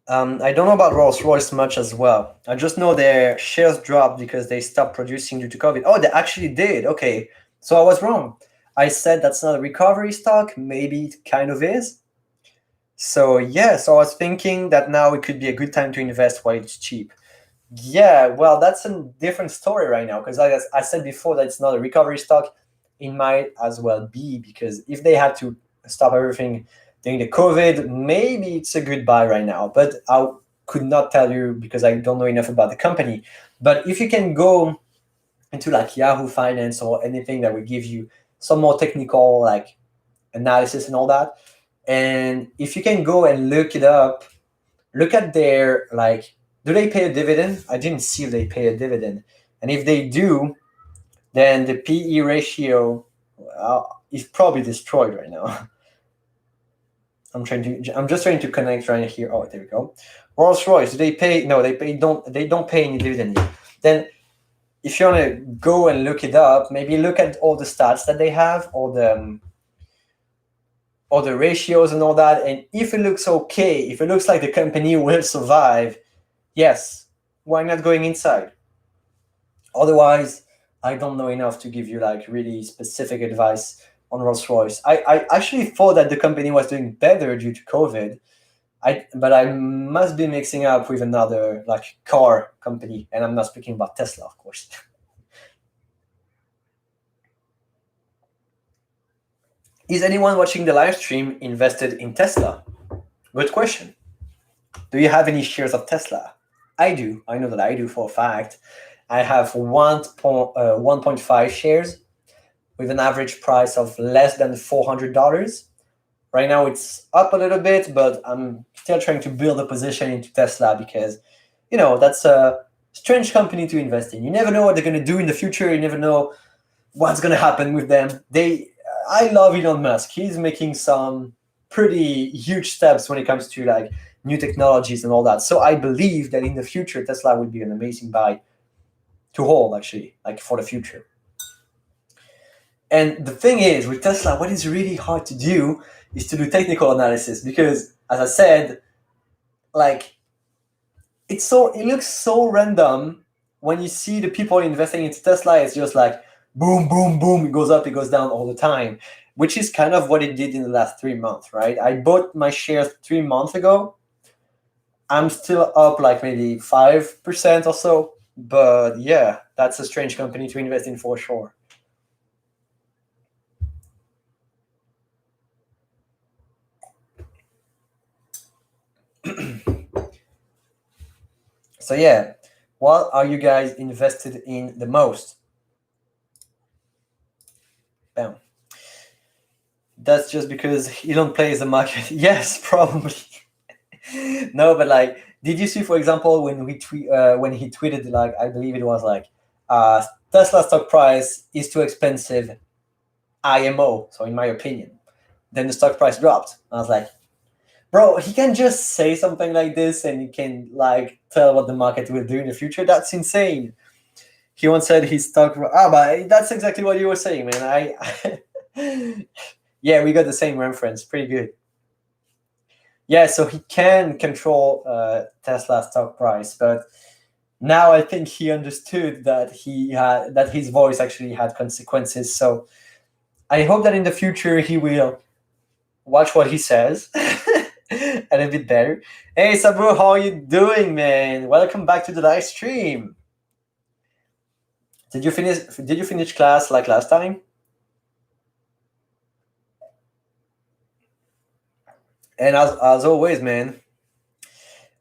I don't know about Rolls-Royce much as well. I just know their shares dropped because they stopped producing due to COVID. Oh, they actually did. Okay, so I was wrong. I said that's not a recovery stock. Maybe it kind of is. So yeah, so I was thinking that now it could be a good time to invest while it's cheap. Yeah, well, that's a different story right now, because I said before that it's not a recovery stock. It might as well be, because if they had to stop everything during the COVID, maybe it's a good buy right now. But I could not tell you because I don't know enough about the company. But if you can go into like Yahoo Finance or anything that will give you some more technical like analysis and all that, and if you can go and look it up, look at their like, do they pay a dividend? I didn't see if they pay a dividend. And if they do, then the PE ratio is probably destroyed right now. I'm just trying to connect right here. Oh, there we go. Rolls-Royce, do they pay? No, they don't pay any dividend yet. Then if you want to go and look it up, maybe look at all the stats that they have, all the ratios and all that. And if it looks okay, if it looks like the company will survive, yes, why not going inside? Otherwise, I don't know enough to give you like really specific advice on Rolls-Royce. I actually thought that the company was doing better due to COVID. But I must be mixing up with another like car company, and I'm not speaking about Tesla, of course. Is anyone watching the live stream invested in Tesla? Good question. Do you have any shares of Tesla? I do. I know that I do for a fact. I have 1.5 shares with an average price of less than $400. Right now it's up a little bit, but I'm still trying to build a position into Tesla because, that's a strange company to invest in. You never know what they're going to do in the future. You never know what's going to happen with them. I love Elon Musk. He's making some pretty huge steps when it comes to like new technologies and all that. So I believe that in the future, Tesla will be an amazing buy to hold, actually, like for the future. And the thing is, with Tesla, what is really hard to do is to do technical analysis, because, as I said, like it looks so random when you see the people investing into Tesla. It's just like boom, boom, boom. It goes up, it goes down all the time, which is kind of what it did in the last 3 months, right? I bought my shares 3 months ago. I'm still up like maybe 5% or so. But yeah, that's a strange company to invest in for sure. So yeah, what are you guys invested in the most? Bam. That's just because Elon plays the market. Yes, probably. No, but like, did you see, for example, when he tweeted, like, I believe it was like, uh, Tesla stock price is too expensive, IMO. So in my opinion, then the stock price dropped. I was like, bro, he can just say something like this and he can like tell what the market will do in the future. That's insane. He once said his stock. But that's exactly what you were saying, man. Yeah, we got the same reference. Pretty good. Yeah, so he can control Tesla stock price, but now I think he understood that that his voice actually had consequences. So I hope that in the future he will watch what he says and a bit better. Hey Sabro, how are you doing, man? Welcome back to the live stream. Did you finish class like last time? And as always, man.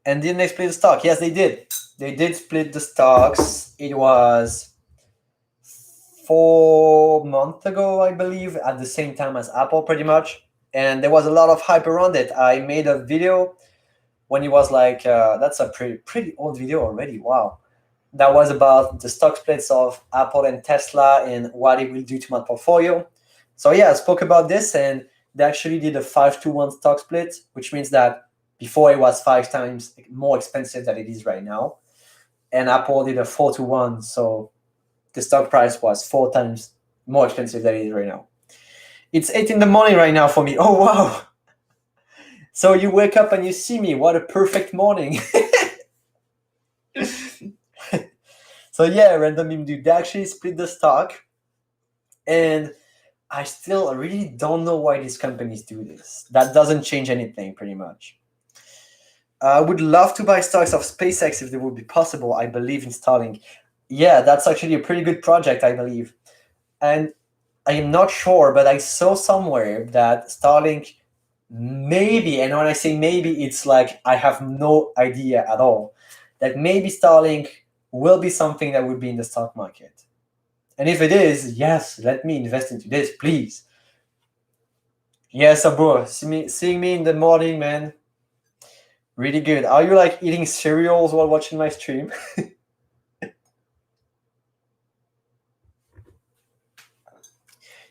And didn't they split the stock? Yes, they did. They did split the stocks. It was 4 months ago, I believe, at the same time as Apple, pretty much. And there was a lot of hype around it. I made a video when it was like, that's a pretty old video already. Wow. That was about the stock splits of Apple and Tesla and what it will do to my portfolio. So yeah, I spoke about this, and they actually did a 5-to-1 stock split, which means that before it was 5 times more expensive than it is right now. And Apple did a 4-to-1, so the stock price was 4 times more expensive than it is right now. It's 8 in the morning right now for me. Oh, wow. So you wake up and you see me. What a perfect morning. So yeah, random meme dude. They actually split the stock. And I still really don't know why these companies do this. That doesn't change anything, pretty much. I would love to buy stocks of SpaceX if it would be possible. I believe in Starlink. Yeah, that's actually a pretty good project, I believe. And I am not sure, but I saw somewhere that Starlink maybe, and when I say maybe, it's like I have no idea at all, that maybe Starlink will be something that would be in the stock market. And if it is, yes, let me invest into this, please. Yes, bro, seeing me in the morning, man. Really good. Are you like eating cereals while watching my stream?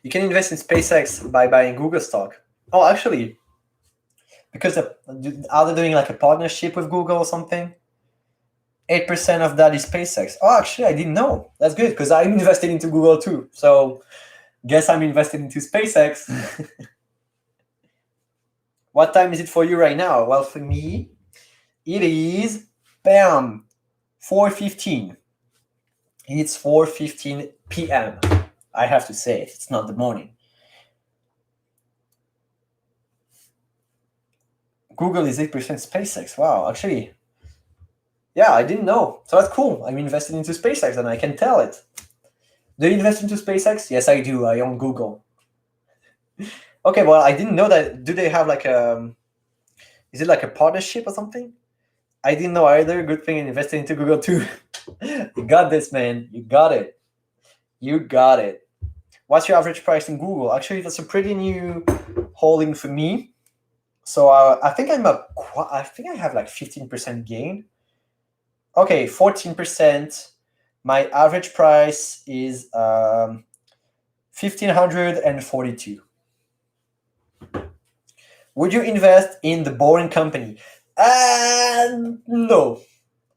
You can invest in SpaceX by buying Google stock. Oh, actually, because are they doing like a partnership with Google or something? 8% of that is SpaceX. Oh, actually, I didn't know. That's good because I'm invested into Google too. So, guess I'm invested into SpaceX. What time is it for you right now? Well, for me, it is bam 4:15. It's 4:15 p.m. I have to say it. It's not the morning. Google is 8% SpaceX. Wow, actually, yeah, I didn't know. So that's cool. I'm invested into SpaceX and I can tell it. Do you invest into SpaceX? Yes, I do. I own Google. Okay, well, I didn't know that. Do they have like is it like a partnership or something? I didn't know either. Good thing I invested into Google too. You got this, man. You got it. You got it. What's your average price in Google? Actually, that's a pretty new holding for me. So I think I think I have like 15% gain. Okay, 14%. My average price is 1,542. Would you invest in the boring company? No,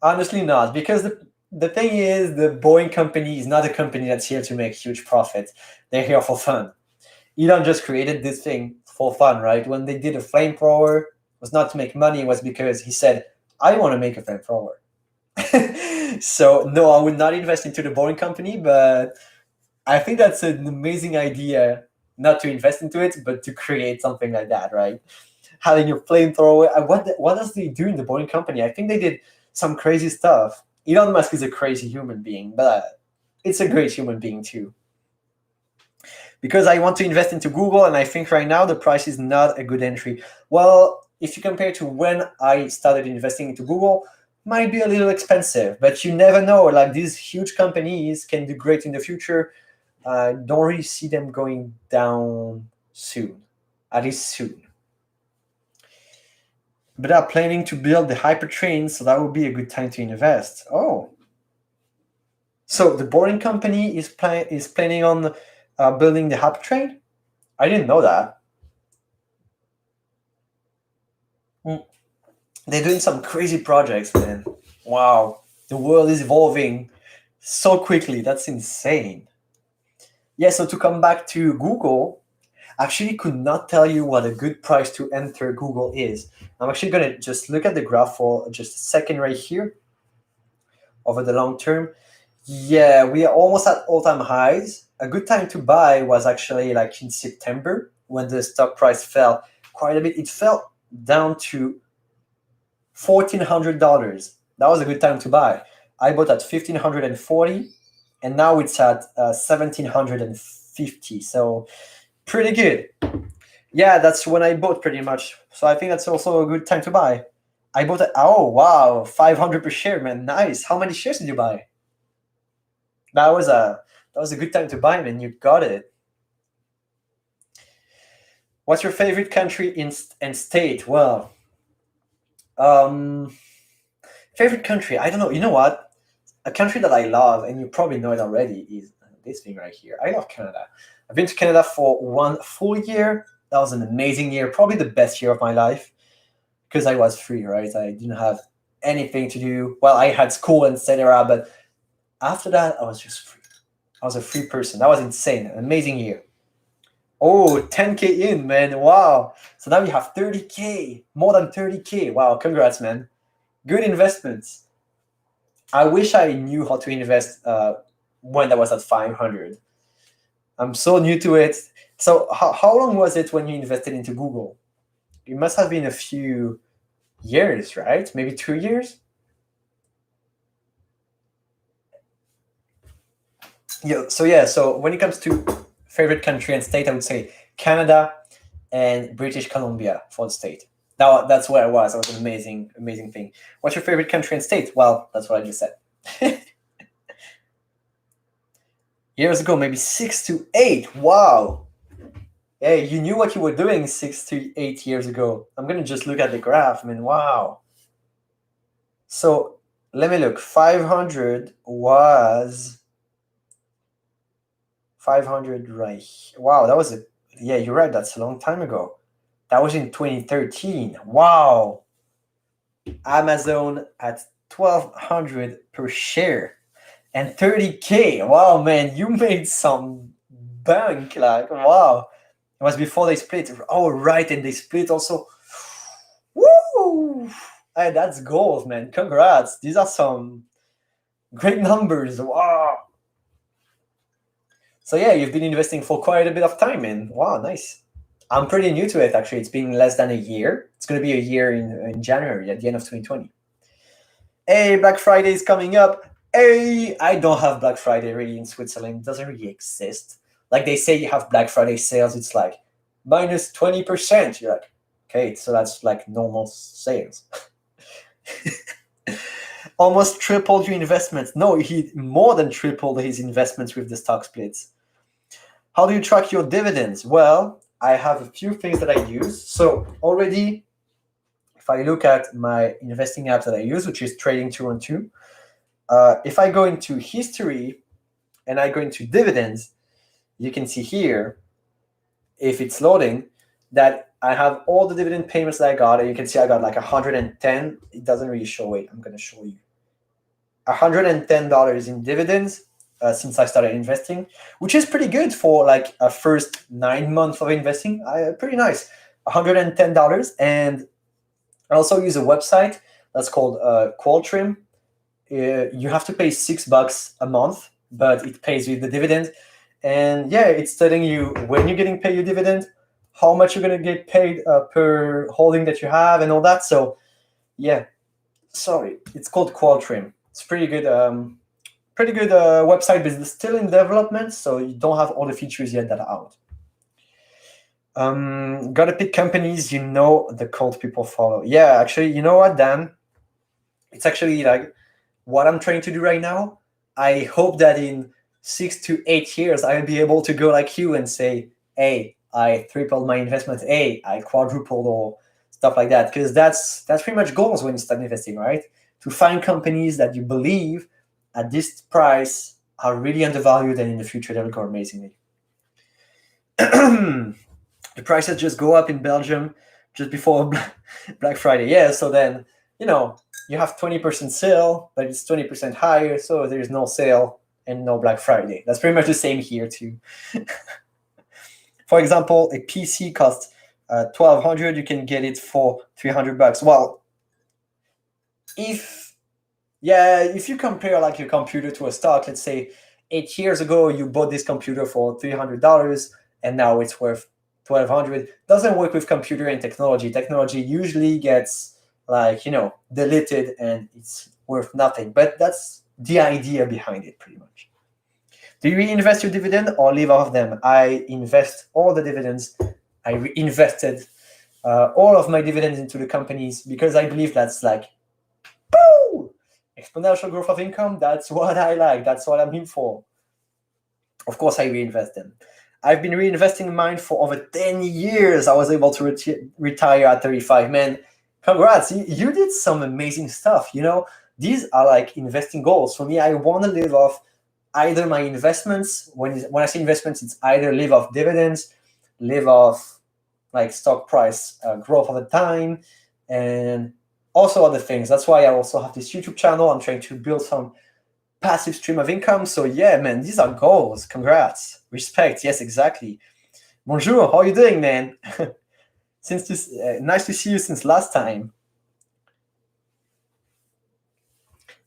honestly not, because the thing is, the Boeing company is not a company that's here to make huge profits. They're here for fun. Elon just created this thing for fun, right? When they did a flamethrower, it was not to make money, it was because he said, I want to make a flamethrower. So no, I would not invest into the Boeing company, but I think that's an amazing idea, not to invest into it, but to create something like that, right? Having a flamethrower. What does they do in the Boeing company? I think they did some crazy stuff. Elon Musk is a crazy human being, but it's a great human being too. Because I want to invest into Google, and I think right now the price is not a good entry. Well, if you compare to when I started investing into Google, might be a little expensive, but you never know. Like, these huge companies can do great in the future. Don't really see them going down soon. at least soon. But I'm planning to build the hypertrain, so that would be a good time to invest. Oh, so the Boring Company is planning on building the hypertrain. I didn't know that. Mm. They're doing some crazy projects, man. Wow, the world is evolving so quickly. That's insane. Yeah. So to come back to Google, actually could not tell you what a good price to enter Google is. I'm actually going to just look at the graph for just a second right here over the long term. Yeah, we are almost at all-time highs. A good time to buy was actually like in September when the stock price fell quite a bit. It fell down to $1,400. That was a good time to buy. I bought at 1,540, and now it's at 1,750. So pretty good. Yeah, that's when I bought pretty much. So I think that's also a good time to buy. I bought it. Oh wow, 500 per share, man. Nice. How many shares did you buy? That was a good time to buy, man. You got it. What's your favorite country and state? Well, um, favorite country. I don't know. You know what? A country that I love, and you probably know it already, is this thing right here. I love Canada. I've been to Canada for 1 full year. That was an amazing year, probably the best year of my life, because I was free, right? I didn't have anything to do. Well, I had school, etc. But after that, I was just free. I was a free person. That was insane. An amazing year. Oh, 10K in, man. Wow. So now you have 30K, more than 30K. Wow, congrats, man. Good investments. I wish I knew how to invest when I was at 500. I'm so new to it. So how long was it when you invested into Google? It must have been a few years, right? Maybe 2 years? Yeah. So when it comes to favorite country and state, I would say Canada and British Columbia for the state. That's where I was. That was an amazing, amazing thing. What's your favorite country and state? Well, that's what I just said. Years ago, maybe 6 to 8. Wow. Hey, you knew what you were doing 6 to 8 years ago. I'm gonna just look at the graph. I mean, wow. So let me look. 500 was 500 right. Wow, that was a yeah. You're right. That's a long time ago. That was in 2013. Wow. Amazon at 1,200 per share and 30K. Wow, man, you made some bank. Like, wow. It was before they split. Oh, right. And they split also. Woo! Hey, that's gold, man. Congrats. These are some great numbers. Wow. So, yeah, you've been investing for quite a bit of time, man. Wow, nice. I'm pretty new to it, actually. It's been less than a year. It's going to be a year in January, at the end of 2020. Hey, Black Friday is coming up. Hey, I don't have Black Friday really in Switzerland. It doesn't really exist. Like they say you have Black Friday sales, it's like minus 20%. You're like, okay, so that's like normal sales. Almost tripled your investments. No, he more than tripled his investments with the stock splits. How do you track your dividends? Well, I have a few things that I use. So already, if I look at my investing app that I use, which is Trading 212, if I go into history and I go into dividends, you can see here, if it's loading, that I have all the dividend payments that I got. And you can see I got like 110. It doesn't really show it. I'm going to show you. $110 in dividends since I started investing, which is pretty good for like a first 9 months of investing. Pretty nice. $110. And I also use a website that's called Qualtrim. You have to pay $6 a month, but it pays you the dividend. And yeah, it's telling you when you're getting paid your dividend, how much you're going to get paid per holding that you have and all that. So yeah, sorry, it's called Qualtrim. It's pretty good website, but it's still in development, so you don't have all the features yet that are out. Gotta pick companies the cult people follow. Yeah, actually, you know what, Dan? It's actually like what I'm trying to do right now. I hope that in 6 to 8 years, I'll be able to go like you and say, hey, I tripled my investment, hey, I quadrupled or stuff like that. Because that's pretty much goals when you start investing, right? To find companies that you believe at this price are really undervalued and in the future they'll go amazingly. The prices just go up in Belgium just before Black Friday. Yeah, so then, you have 20% sale, but it's 20% higher, so there's no sale and no Black Friday. That's pretty much the same here too. For example, a PC costs 1,200. You can get it for $300. Well, if you compare like your computer to a stock, let's say 8 years ago you bought this computer for $300 and now it's worth 1,200. Doesn't work with computer and technology. Technology usually gets deleted and it's worth nothing. But that's the idea behind it, pretty much. Do you reinvest your dividend or live off them? I invest all the dividends. I reinvested all of my dividends into the companies because I believe that's like, boo! Exponential growth of income. That's what I like. That's what I'm in for. Of course, I reinvest them. I've been reinvesting mine for over 10 years. I was able to retire at 35. Man, congrats. You did some amazing stuff. These are like investing goals. For me, I want to live off either my investments. When I say investments, it's either live off dividends, live off like stock price growth over time, and also other things. That's why I also have this YouTube channel. I'm trying to build some passive stream of income. So yeah, man, these are goals. Congrats. Respect. Yes, exactly. Bonjour. How are you doing, man? Nice to see you since last time.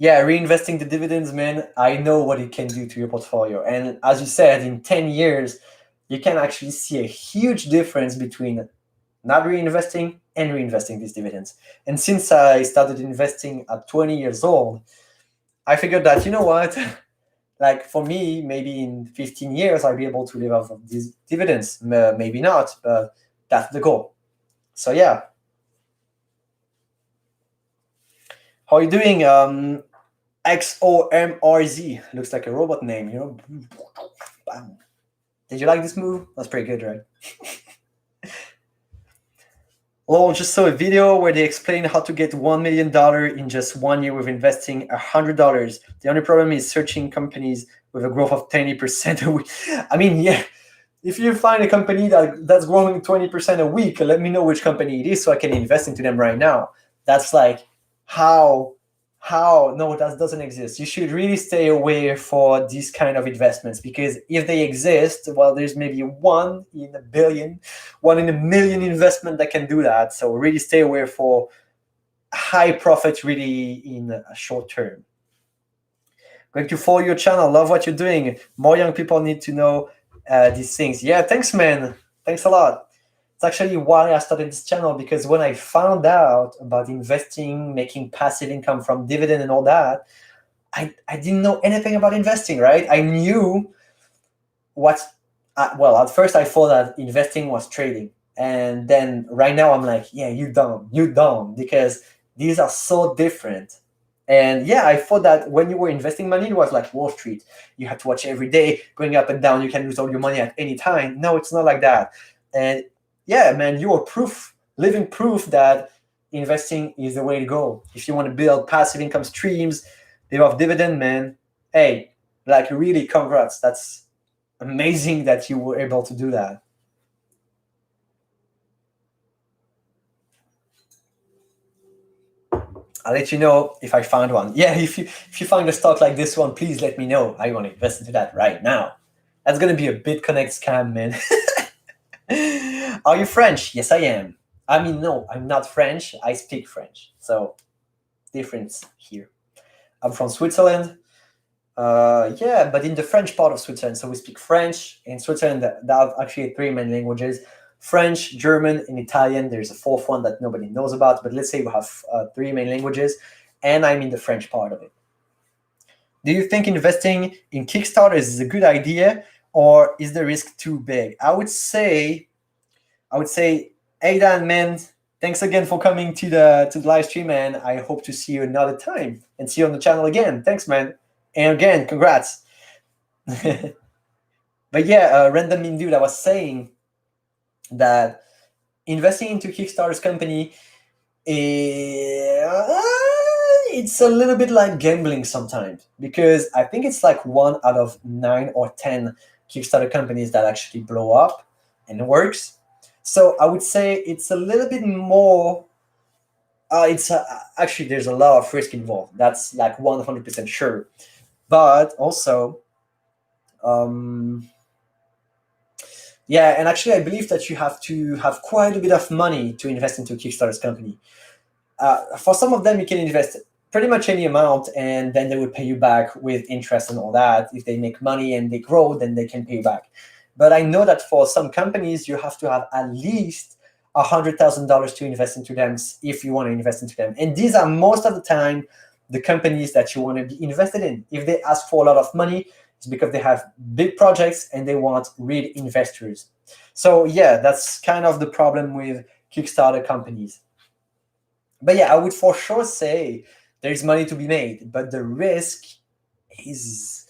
Yeah, reinvesting the dividends, man, I know what it can do to your portfolio. And as you said, in 10 years, you can actually see a huge difference between not reinvesting and reinvesting these dividends. And since I started investing at 20 years old, I figured that, you know what, like for me, maybe in 15 years, I'll be able to live off of these dividends. Maybe not, but that's the goal. So yeah. How are you doing? XOMRZ. Looks like a robot name, Bam. Did you like this move? That's pretty good, right? Lol, just saw a video where they explain how to get $1 million in just 1 year with investing $100. The only problem is searching companies with a growth of 20% a week. I mean, yeah, if you find a company that's growing 20% a week, let me know which company it is so I can invest into them right now. That's like how no, that doesn't exist. You should really stay away for these kind of investments because if they exist, well, there's maybe 1 in a billion, 1 in a million investment that can do that. So really stay away for high profits really in a short term. Going to follow your channel. Love what you're doing. More young people need to know these things. Yeah, thanks, man. Thanks a lot. It's actually why I started this channel, because when I found out about investing, making passive income from dividend and all that, I didn't know anything about investing, right? I knew at first I thought that investing was trading. And then right now I'm like, yeah, you dumb, because these are so different. And yeah, I thought that when you were investing money, it was like Wall Street. You had to watch every day, going up and down. You can lose all your money at any time. No, it's not like that. And yeah, man, you are living proof that investing is the way to go. If you want to build passive income streams, live off dividend, man, hey, like really congrats. That's amazing that you were able to do that. I'll let you know if I find one. Yeah, if you find a stock like this one, please let me know. I want to invest into that right now. That's going to be a BitConnect scam, man. Are you French? Yes, I am. I mean, no, I'm not French. I speak French. So, difference here. I'm from Switzerland. Yeah, but in the French part of Switzerland. So we speak French. In Switzerland, there are actually 3 main languages: French, German, and Italian. There's a 4th one that nobody knows about. But let's say we have 3 main languages, and I'm in the French part of it. Do you think investing in Kickstarter is a good idea, or is the risk too big? I would say, hey Dan, man, thanks again for coming to the live stream, and I hope to see you another time and see you on the channel again. Thanks, man. And again, congrats. But yeah, random dude, I was saying that investing into Kickstarter's company, it's a little bit like gambling sometimes, because I think it's like 1 out of 9 or 10 Kickstarter companies that actually blow up and works. So I would say it's a little bit more. It's actually, there's a lot of risk involved. That's like 100% sure. But also, yeah, and actually, I believe that you have to have quite a bit of money to invest into Kickstarter's company. For some of them, you can invest pretty much any amount, and then they will pay you back with interest and all that. If they make money and they grow, then they can pay you back. But I know that for some companies, you have to have at least $100,000 to invest into them if you want to invest into them. And these are most of the time the companies that you want to be invested in. If they ask for a lot of money, it's because they have big projects and they want real investors. So yeah, that's kind of the problem with Kickstarter companies. But yeah, I would for sure say there's money to be made, but the risk is,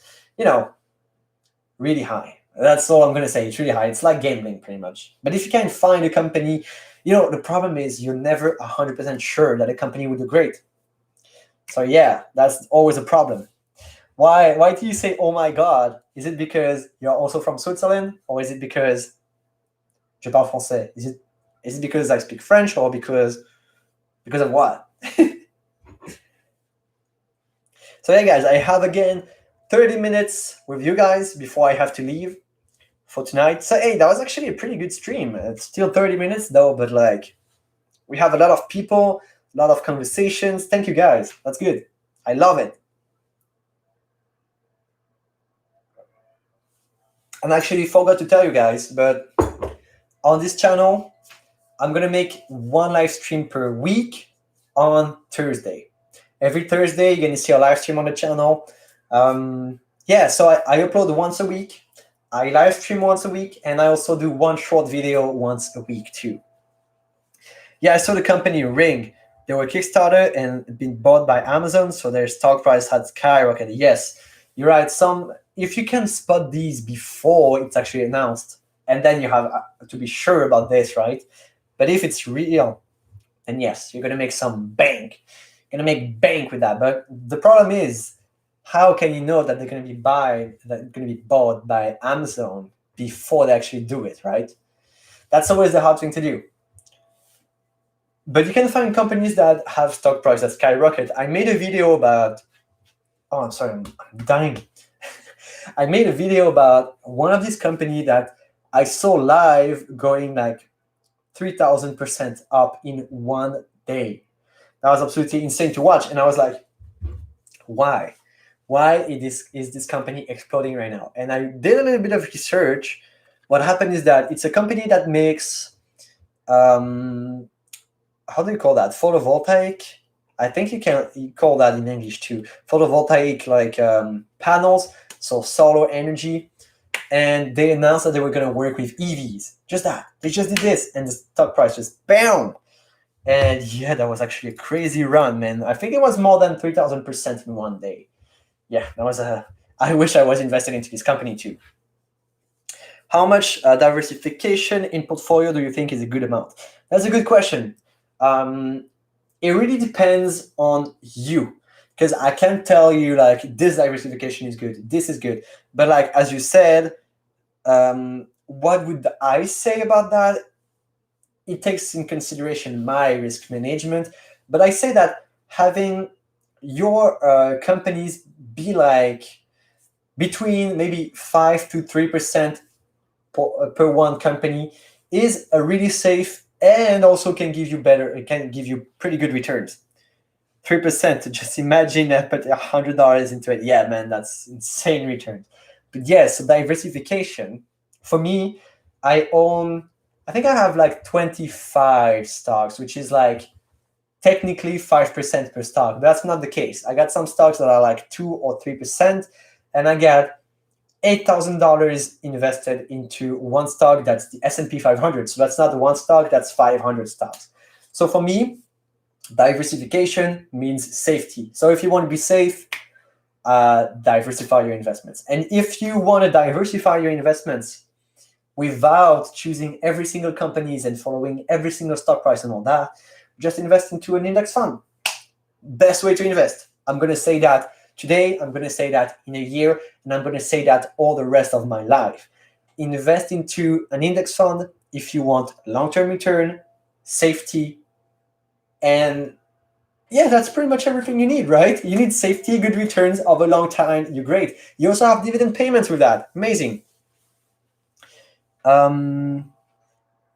really high. That's all I'm going to say. It's really high. It's like gambling pretty much. But if you can find a company, the problem is you're never 100% sure that a company will do great. So yeah, that's always a problem. Why do you say, oh my God? Is it because you're also from Switzerland? Or is it because je parle français? Is it because I speak French, or because of what? So yeah, guys, I have again 30 minutes with you guys before I have to leave for tonight. So hey, that was actually a pretty good stream. It's still 30 minutes though, but like, we have a lot of people, a lot of conversations. Thank you guys. That's good. I love it. And actually forgot to tell you guys, but on this channel, I'm gonna make one live stream per week on Thursday. Every Thursday, you're gonna see a live stream on the channel. So I upload once a week. I live stream once a week, and I also do one short video once a week too. Yeah, I saw the company Ring. They were Kickstarter and been bought by Amazon, so their stock price had skyrocketed. Yes, you're right. If you can spot these before it's actually announced, and then you have to be sure about this, right? But if it's real, then yes, you're gonna make some bank. You're gonna make bank with that. But the problem is, how can you know that they're gonna be bought by Amazon before they actually do it, right? That's always the hard thing to do. But you can find companies that have stock price that skyrocket. I made a video about. Oh, I'm sorry, I'm dying. I made a video about one of these companies that I saw live going like 3,000% up in one day. That was absolutely insane to watch, and I was like, why? Why is this company exploding right now? And I did a little bit of research. What happened is that it's a company that makes, how do you call that? Photovoltaic. I think you call that in English too. Photovoltaic, like panels, so solar energy. And they announced that they were going to work with EVs. Just that. They just did this, and the stock price just bam. And yeah, that was actually a crazy run, man. I think it was more than 3,000% in one day. Yeah, that was I wish I was invested into this company too. How much diversification in portfolio do you think is a good amount? That's a good question. It really depends on you, because I can't tell you like this diversification is good, this is good. But like, as you said, what would I say about that? It takes in consideration my risk management, but I say that having your companies be like between maybe 5 to 3% per one company is a really safe, and also can give you pretty good returns. 3%, just imagine I put $100 into it. Yeah, man, that's insane returns. But yeah, so diversification. For me, I think I have like 25 stocks, which is like technically 5% per stock. But that's not the case. I got some stocks that are like 2 or 3%, and I got $8,000 invested into one stock that's the S&P 500. So that's not the one stock, that's 500 stocks. So for me, diversification means safety. So if you want to be safe, diversify your investments. And if you want to diversify your investments without choosing every single companies and following every single stock price and all that. Just invest into an index fund. Best way to invest. I'm going to say that today, I'm going to say that in a year, and I'm going to say that all the rest of my life. Invest into an index fund if you want long-term return, safety, and yeah, that's pretty much everything you need, right? You need safety, good returns over a long time. You're great. You also have dividend payments with that. Amazing.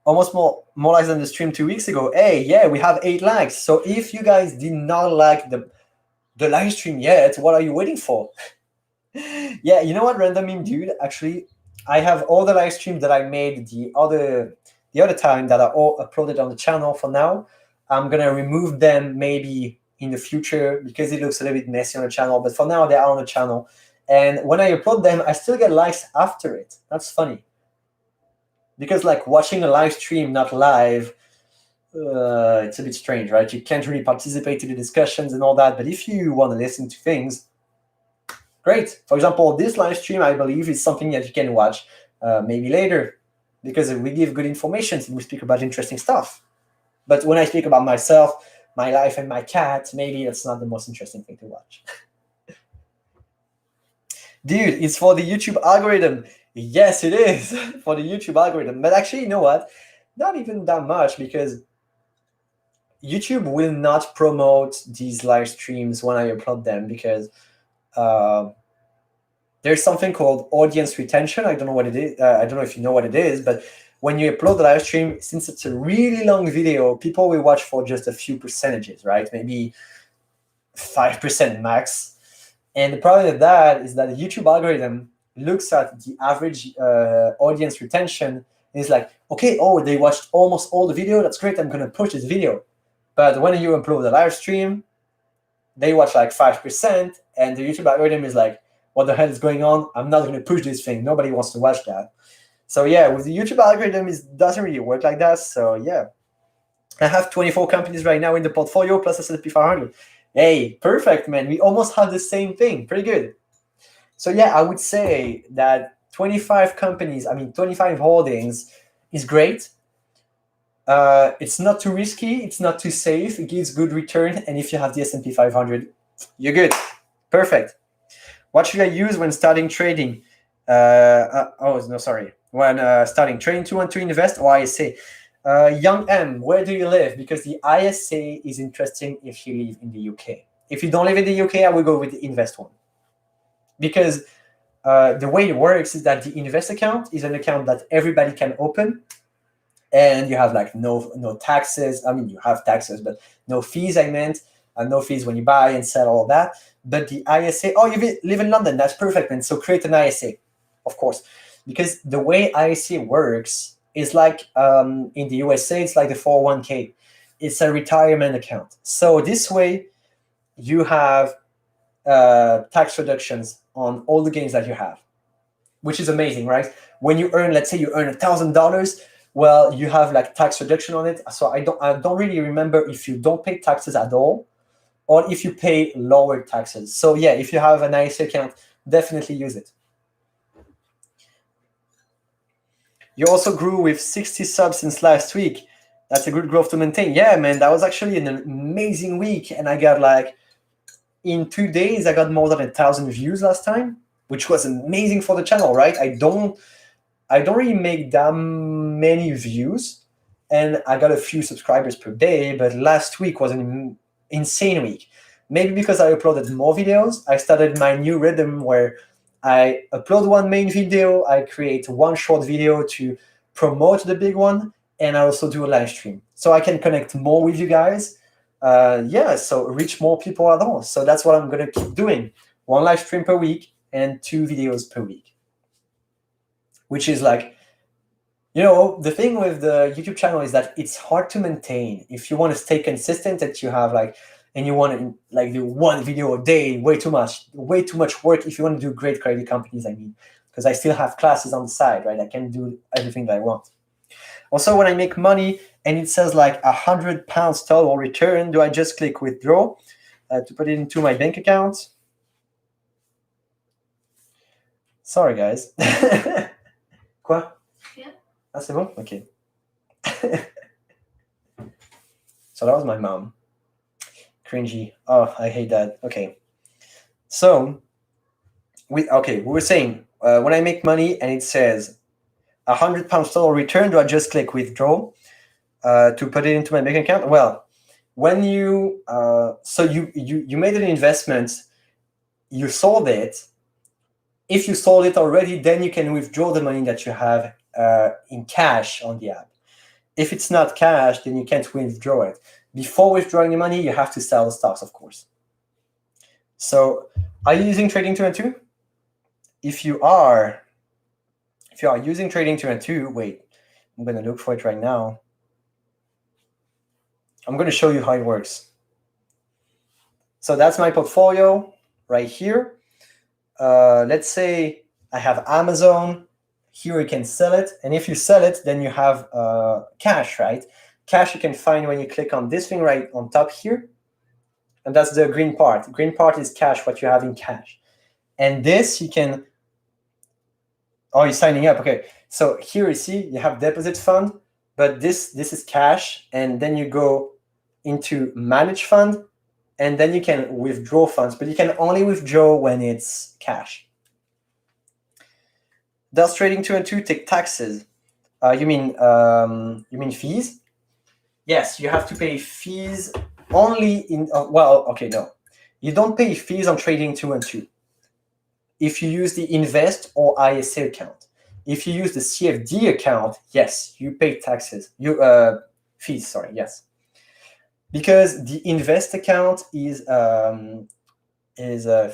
Almost more likes than the stream 2 weeks ago. Hey, yeah, we have 8 likes. So if you guys did not like the live stream yet, what are you waiting for? Yeah, you know what, random meme dude? Actually, I have all the live streams that I made the other time that are all uploaded on the channel for now. I'm gonna remove them maybe in the future because it looks a little bit messy on the channel, but for now they are on the channel. And when I upload them, I still get likes after it. That's funny. Because like watching a live stream, not live, it's a bit strange, right? You can't really participate in the discussions and all that, but if you want to listen to things, great. For example, this live stream, I believe, is something that you can watch maybe later because we give good information and we speak about interesting stuff. But when I speak about myself, my life, and my cat, maybe that's not the most interesting thing to watch. Dude, it's for the YouTube algorithm. Yes, it is for the YouTube algorithm. But actually, you know what? Not even that much because YouTube will not promote these live streams when I upload them because there's something called audience retention. I don't know what it is. I don't know if you know what it is, but when you upload the live stream, since it's a really long video, people will watch for just a few percentages, right? Maybe 5% max. And the problem with that is that the YouTube algorithm looks at the average audience retention and is like, okay, oh, they watched almost all the video. That's great. I'm going to push this video. But when you upload the live stream, they watch like 5%, and the YouTube algorithm is like, what the hell is going on? I'm not going to push this thing. Nobody wants to watch that. So yeah, with the YouTube algorithm, it doesn't really work like that. So yeah, I have 24 companies right now in the portfolio plus S&P 500. Hey, perfect, man. We almost have the same thing. Pretty good. So yeah, I would say that 25 holdings is great. It's not too risky. It's not too safe. It gives good return. And if you have the S&P 500, you're good. Perfect. What should I use when starting trading? When starting trading to want to invest or ISA? Young M, where do you live? Because the ISA is interesting if you live in the UK. If you don't live in the UK, I will go with the invest one. Because the way it works is that the invest account is an account that everybody can open, and you have like no taxes. I mean, you have taxes, but no fees. I meant no fees when you buy and sell, all that. But the ISA, you live in London. That's perfect, man. So create an ISA, of course, because the way ISA works is like in the USA, it's like the 401k. It's a retirement account. So this way, you have tax reductions on all the gains that you have, which is amazing, right? When you earn, let's say you earn $1,000, well, you have like tax reduction on it. So I don't really remember if you don't pay taxes at all or if you pay lower taxes. So yeah, if you have an ISA account, definitely use it. You also grew with 60 subs since last week. That's a good growth to maintain. Yeah, man, that was actually an amazing week. And I got like, in 2 days, I got more than 1,000 views last time, which was amazing for the channel, right? I don't really make that many views, and I got a few subscribers per day, but last week was an insane week. Maybe because I uploaded more videos. I started my new rhythm where I upload one main video, I create one short video to promote the big one, and I also do a live stream. So I can connect more with you guys. So reach more people at all. So that's what I'm going to keep doing. One live stream per week and 2 videos per week. Which is like, the thing with the YouTube channel is that it's hard to maintain. If you want to stay consistent, that you have and you want to like do one video a day, way too much work. If you want to do great quality companies, I mean, because I still have classes on the side, right? I can do everything that I want. Also, when I make money and it says like £100 total return, do I just click withdraw to put it into my bank account? Sorry, guys. Quoi? Yeah. Ah, c'est bon? Okay. So that was my mom. Cringy. Oh, I hate that. Okay. So we were saying when I make money and it says £100 total return, do I just click withdraw to put it into my bank account? Well, when you you made an investment, you sold it. If you sold it already, then you can withdraw the money that you have in cash on the app. If it's not cash, then you can't withdraw it. Before withdrawing the money, you have to sell the stocks, of course. So are you using Trading 212? If you are using Trading 212, wait, I'm going to look for it right now. I'm going to show you how it works. So that's my portfolio right here. Let's say I have Amazon. Here you can sell it. And if you sell it, then you have cash, right? Cash you can find when you click on this thing right on top here. And that's the green part. The green part is cash, what you have in cash. And this you can, oh, you're signing up. Okay. So here you see you have deposit fund, but this is cash. And then you go into manage fund, and then you can withdraw funds, but you can only withdraw when it's cash. Does Trading 212 take taxes? You mean fees? Yes, you have to pay fees only in, no. You don't pay fees on Trading 212 if you use the Invest or ISA account. If you use the CFD account, yes, you pay taxes. Fees, sorry, yes. Because the Invest account is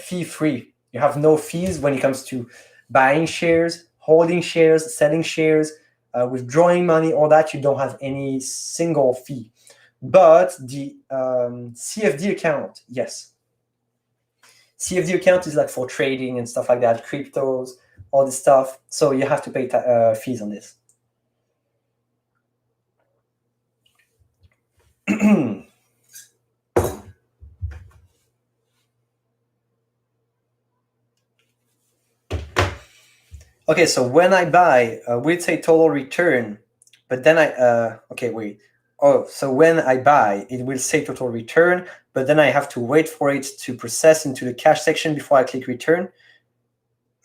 fee-free. You have no fees when it comes to buying shares, holding shares, selling shares, withdrawing money, all that. You don't have any single fee. But the CFD account, yes. CFD account is like for trading and stuff like that, cryptos, all this stuff. So you have to pay fees on this. Okay, so when I buy, we'd say total return, but then so when I buy, it will say total return, but then I have to wait for it to process into the cash section before I click return.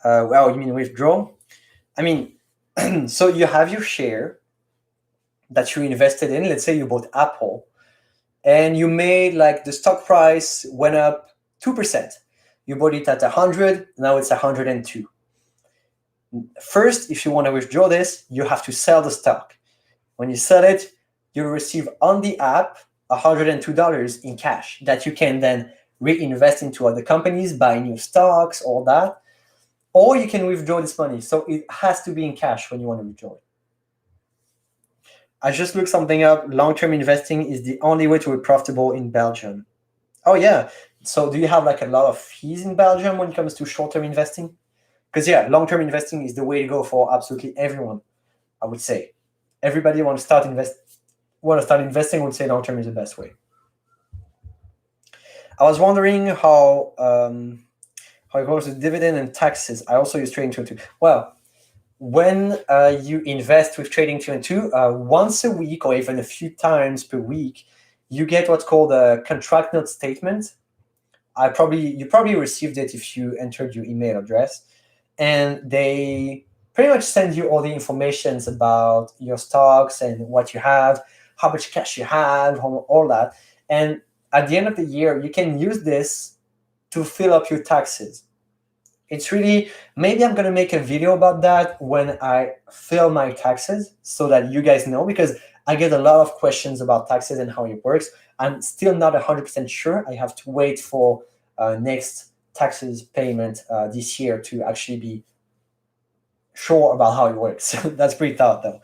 Well, you mean withdraw? I mean, so you have your share that you invested in. Let's say you bought Apple, and you made like the stock price went up 2%. You bought it at 100, now it's 102. First, if you want to withdraw this, you have to sell the stock. When you sell it, you'll receive on the app $102 in cash that you can then reinvest into other companies, buy new stocks, all that. Or you can withdraw this money. So it has to be in cash when you want to withdraw it. I just looked something up. Long-term investing is the only way to be profitable in Belgium. Oh, yeah. So do you have like a lot of fees in Belgium when it comes to short-term investing? Because yeah, long-term investing is the way to go for absolutely everyone, I would say. Everybody want to start investing would say long-term is the best way. I was wondering how it goes with dividend and taxes. I also use Trading 212. Well, when you invest with Trading 212, once a week or even a few times per week, you get what's called a contract note statement. You probably received it if you entered your email address. And they pretty much send you all the information about your stocks and what you have, how much cash you have, all that. And at the end of the year, you can use this to fill up your taxes. It's really, maybe I'm going to make a video about that when I fill my taxes so that you guys know, because I get a lot of questions about taxes and how it works. I'm still not 100% sure. I have to wait for next taxes payment this year to actually be sure about how it works. That's pretty tough though.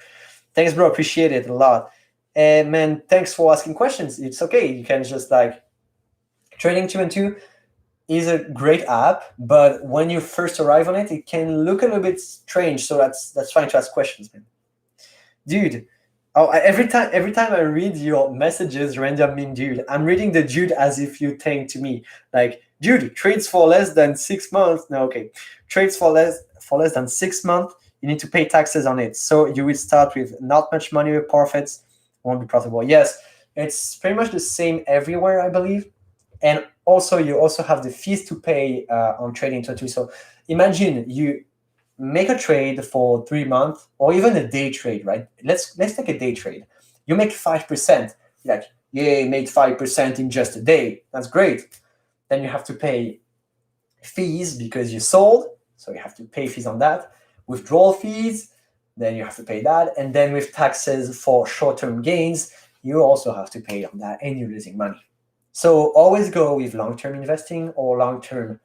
Thanks, bro. Appreciate it a lot. And man, thanks for asking questions. It's okay. You can just like Trading 212 is a great app, but when you first arrive on it, it can look a little bit strange. So that's fine to ask questions, man. Dude. Every time I read your messages, random meme dude, I'm reading the dude as if you think to me like, dude, trades for less than 6 months. No, okay, trades for less than 6 months. you need to pay taxes on it. So you will start with not much money with profits, won't be profitable. Yes, it's pretty much the same everywhere, I believe. And also, you also have the fees to pay on trading too. So imagine you make a trade for 3 months or even a day trade, right? Let's take a day trade. You make 5%. Like, yay, made 5% in just a day. That's great. Then you have to pay fees because you sold, so you have to pay fees on that. Withdrawal fees, then you have to pay that. And then with taxes for short-term gains, you also have to pay on that, and you're losing money. So always go with long-term investing or long-term.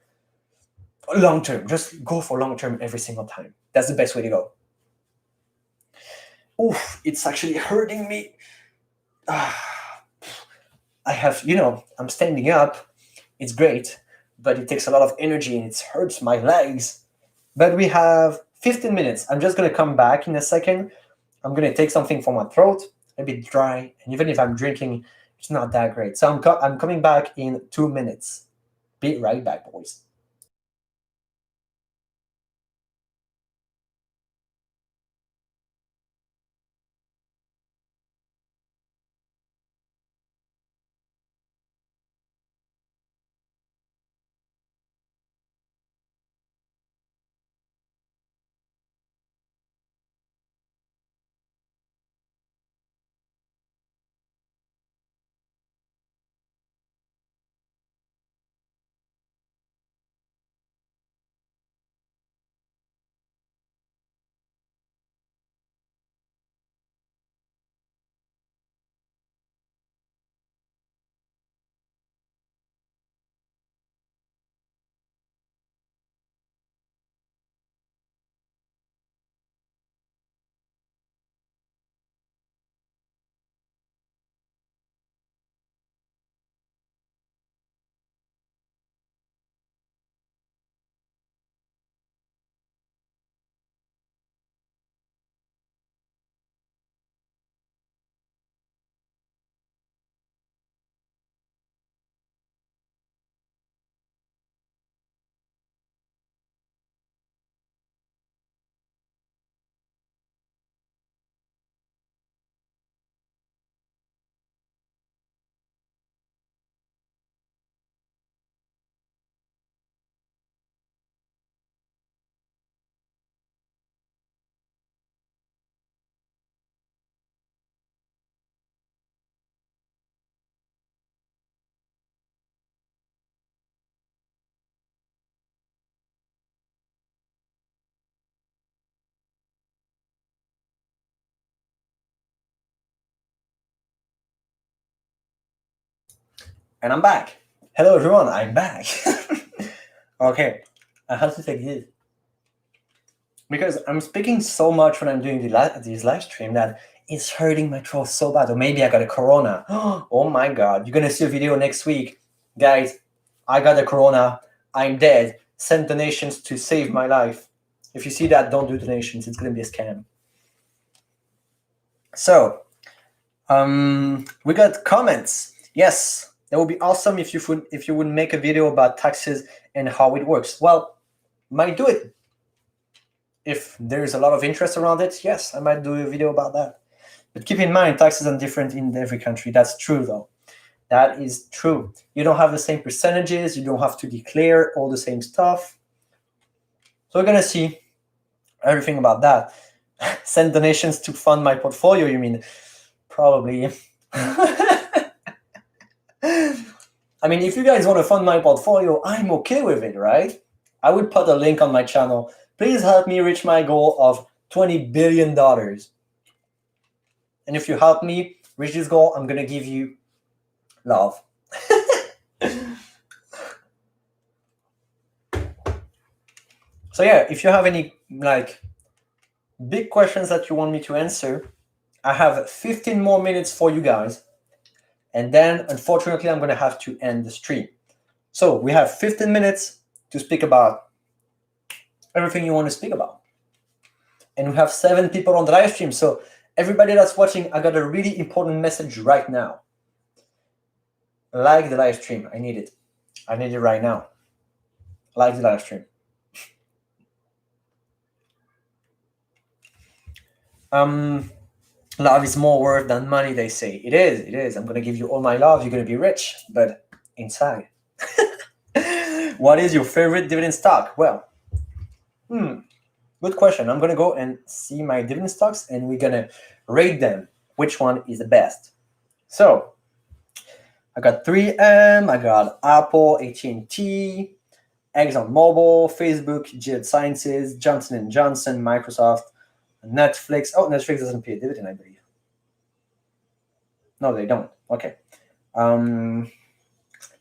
Just go for long-term every single time. That's the best way to go. Oof, it's actually hurting me. I have, I'm standing up. It's great, but it takes a lot of energy and it hurts my legs. But we have 15 minutes. I'm just going to come back in a second. I'm going to take something from my throat, a bit dry, and even if I'm drinking, it's not that great. So I'm coming back in 2 minutes. Be right back, boys. And I'm back. Hello, everyone. I'm back. Okay, I have to take this because I'm speaking so much when I'm doing this live stream that it's hurting my throat so bad. Or maybe I got a corona. Oh my god! You're gonna see a video next week, guys. I got a corona. I'm dead. Send donations to save my life. If you see that, don't do donations. It's gonna be a scam. So, we got comments. Yes, that would be awesome if you would make a video about taxes and how it works. Well, might do it. If there's a lot of interest around it, yes, I might do a video about that. But keep in mind, taxes are different in every country. That's true, though. That is true. You don't have the same percentages. You don't have to declare all the same stuff. So we're going to see everything about that. Send donations to fund my portfolio, you mean? Probably. I mean, if you guys want to fund my portfolio, I'm okay with it, right? I would put a link on my channel. Please help me reach my goal of $20 billion. And if you help me reach this goal, I'm going to give you love. So yeah, if you have any big questions that you want me to answer, I have 15 more minutes for you guys. And then, unfortunately, I'm going to have to end the stream. So we have 15 minutes to speak about everything you want to speak about. And we have 7 people on the live stream. So everybody that's watching, I got a really important message right now. Like the live stream. I need it. I need it right now. Like the live stream. Um, love is more worth than money, they say. It is, it is. I'm going to give you all my love. You're going to be rich, but inside. What is your favorite dividend stock? Well, good question. I'm going to go and see my dividend stocks and we're going to rate them. Which one is the best? So, I got 3M, I got Apple, AT&T, ExxonMobil, Facebook, Gilead Sciences, Johnson & Johnson, Microsoft, Netflix. Oh, Netflix doesn't pay a dividend, I believe. No, they don't. Okay.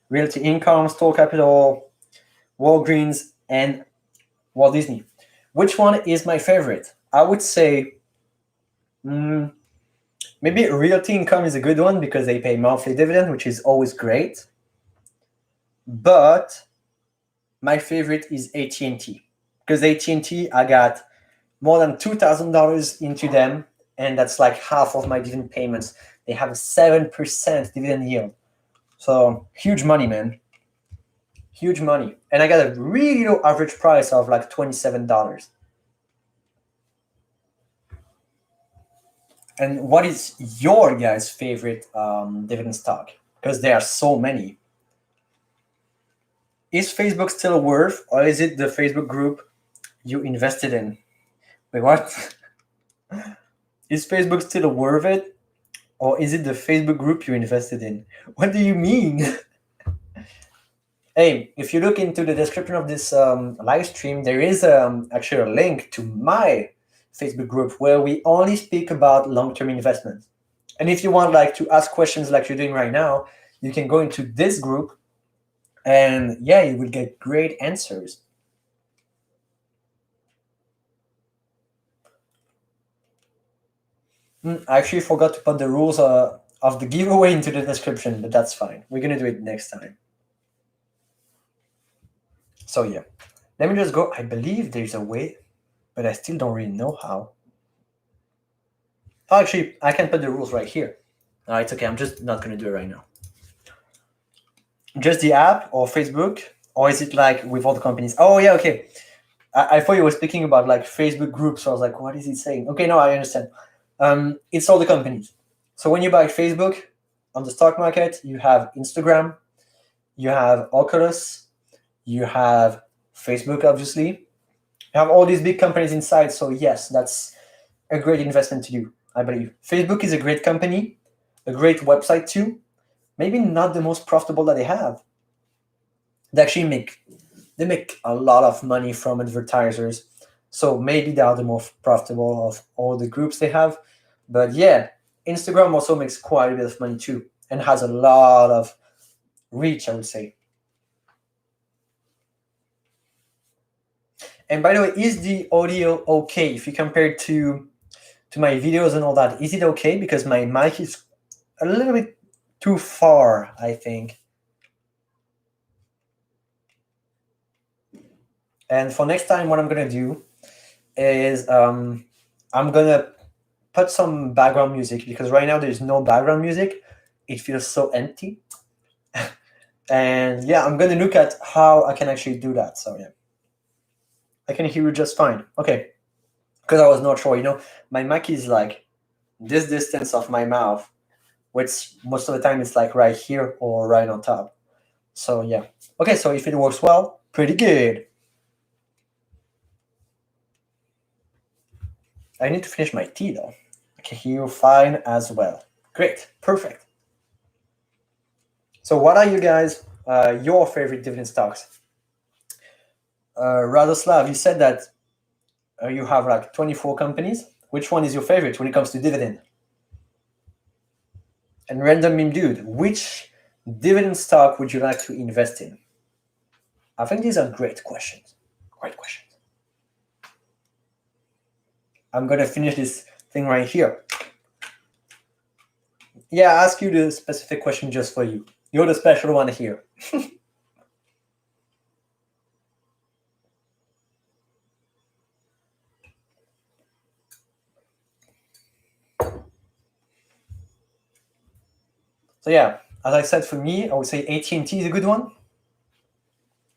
Realty Income, Store Capital, Walgreens, and Walt Disney. Which one is my favorite? I would say maybe Realty Income is a good one because they pay monthly dividend, which is always great. But my favorite is AT&T because AT&T, I got more than $2,000 into them, and that's like half of my dividend payments. They have a 7% dividend yield. So huge money, man. Huge money. And I got a really low average price of like $27. And what is your guys' favorite dividend stock? Because there are so many. Is Facebook still worth, or is it the Facebook group you invested in? Wait, what? Is Facebook still worth it, or is it the Facebook group you invested in? What do you mean? Hey, if you look into the description of this live stream, there is actually a link to my Facebook group where we only speak about long-term investments. And if you want like to ask questions like you're doing right now, you can go into this group and yeah, you will get great answers. I actually forgot to put the rules of the giveaway into the description, but that's fine. We're going to do it next time. So yeah, let me just go. I believe there's a way, but I still don't really know how. Oh, actually, I can put the rules right here. It's okay. I'm just not going to do it right now. Just the app or Facebook? Or is it like with all the companies? Oh, yeah, okay. I thought you were speaking about like Facebook groups. So I was like, what is he saying? Okay, no, I understand. It's all the companies. So when you buy Facebook on the stock market, you have Instagram, you have Oculus, you have Facebook, obviously. You have all these big companies inside. So yes, that's a great investment to do, I believe. Facebook is a great company, a great website too. Maybe not the most profitable that they have. They actually make a lot of money from advertisers. So maybe they are the most profitable of all the groups they have. But yeah, Instagram also makes quite a bit of money too and has a lot of reach, I would say. And by the way, is the audio okay if you compare it to my videos and all that? Is it okay? Because my mic is a little bit too far, I think. And for next time, what I'm gonna do is I'm gonna put some background music because right now there's no background music. It feels so empty. And yeah, I'm gonna look at how I can actually do that. So yeah, I can hear you just fine. Okay, because I was not sure. My mic is like this distance of my mouth, which most of the time it's like right here or right on top. So yeah. Okay, so if it works well, pretty good. I need to finish my tea though. I can hear you fine as well. Great, perfect. So what are you guys, your favorite dividend stocks? Radoslav, you said that you have like 24 companies. Which one is your favorite when it comes to dividend? And random meme dude, which dividend stock would you like to invest in? I think these are great questions. Great questions. I'm gonna finish this thing right here. Yeah, I ask you the specific question just for you. You're the special one here. So yeah, as I said, for me, I would say AT&T is a good one,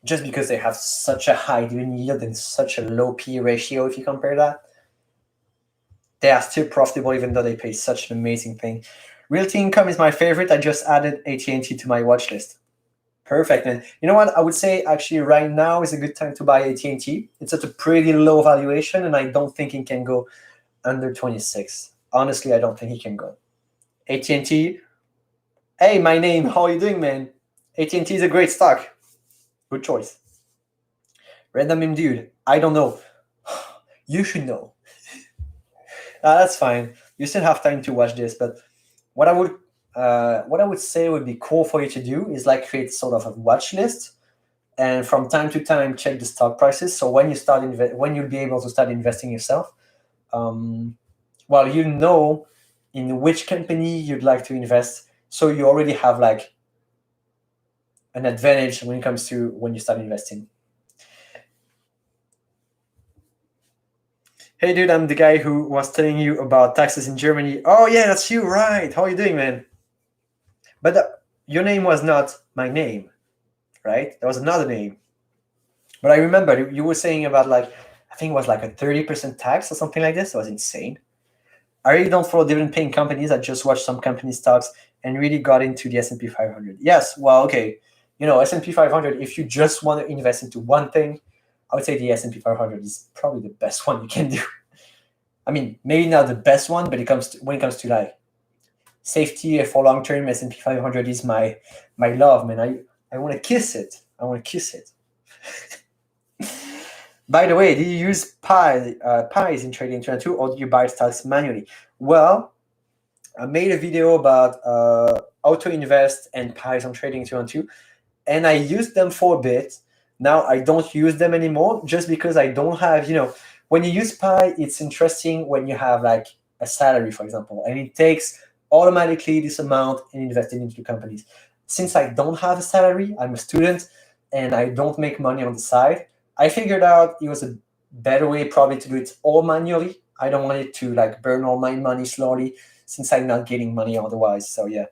just because they have such a high dividend yield and such a low P ratio if you compare that. they are still profitable even though they pay such an amazing thing. Realty Income is my favorite. I just added AT&T to my watch list. Perfect, man. You know what? I would say actually right now is a good time to buy AT&T. It's at a pretty low valuation, and I don't think it can go under 26. Honestly, I don't think it can go. AT&T. Hey, my name. How are you doing, man? AT&T is a great stock. Good choice. Random meme dude. I don't know. You should know. That's fine. You still have time to watch this, but what I would say would be cool for you to do is like create sort of a watch list, and from time to time check the stock prices. So when you start when you'll be able to start investing yourself, well, you know in which company you'd like to invest, so you already have like an advantage when it comes to when you start investing. Hey dude, I'm the guy who was telling you about taxes in Germany. Oh yeah, that's you, right? How are you doing, man? But your name was not my name, right? There was another name. But I remember you were saying about like, I think it was like a 30% tax or something like this. It was insane. I really don't follow dividend paying companies. I just watched some company stocks and really got into the S&P 500. Yes, well, okay. You know, S&P 500, if you just want to invest into one thing, I would say the S&P 500 is probably the best one you can do. I mean, maybe not the best one, but when it comes to like safety for long term, S&P 500 is my love, man. I want to kiss it. I want to kiss it. By the way, do you use pies in Trading 212, or do you buy stocks manually? Well, I made a video about auto invest and pies on Trading 212, and I used them for a bit. Now I don't use them anymore just because I don't have, when you use Pi, it's interesting when you have like a salary, for example, and it takes automatically this amount and invest it into companies. Since I don't have a salary, I'm a student and I don't make money on the side, I figured out it was a better way probably to do it all manually. I don't want it to like burn all my money slowly since I'm not getting money otherwise. So yeah,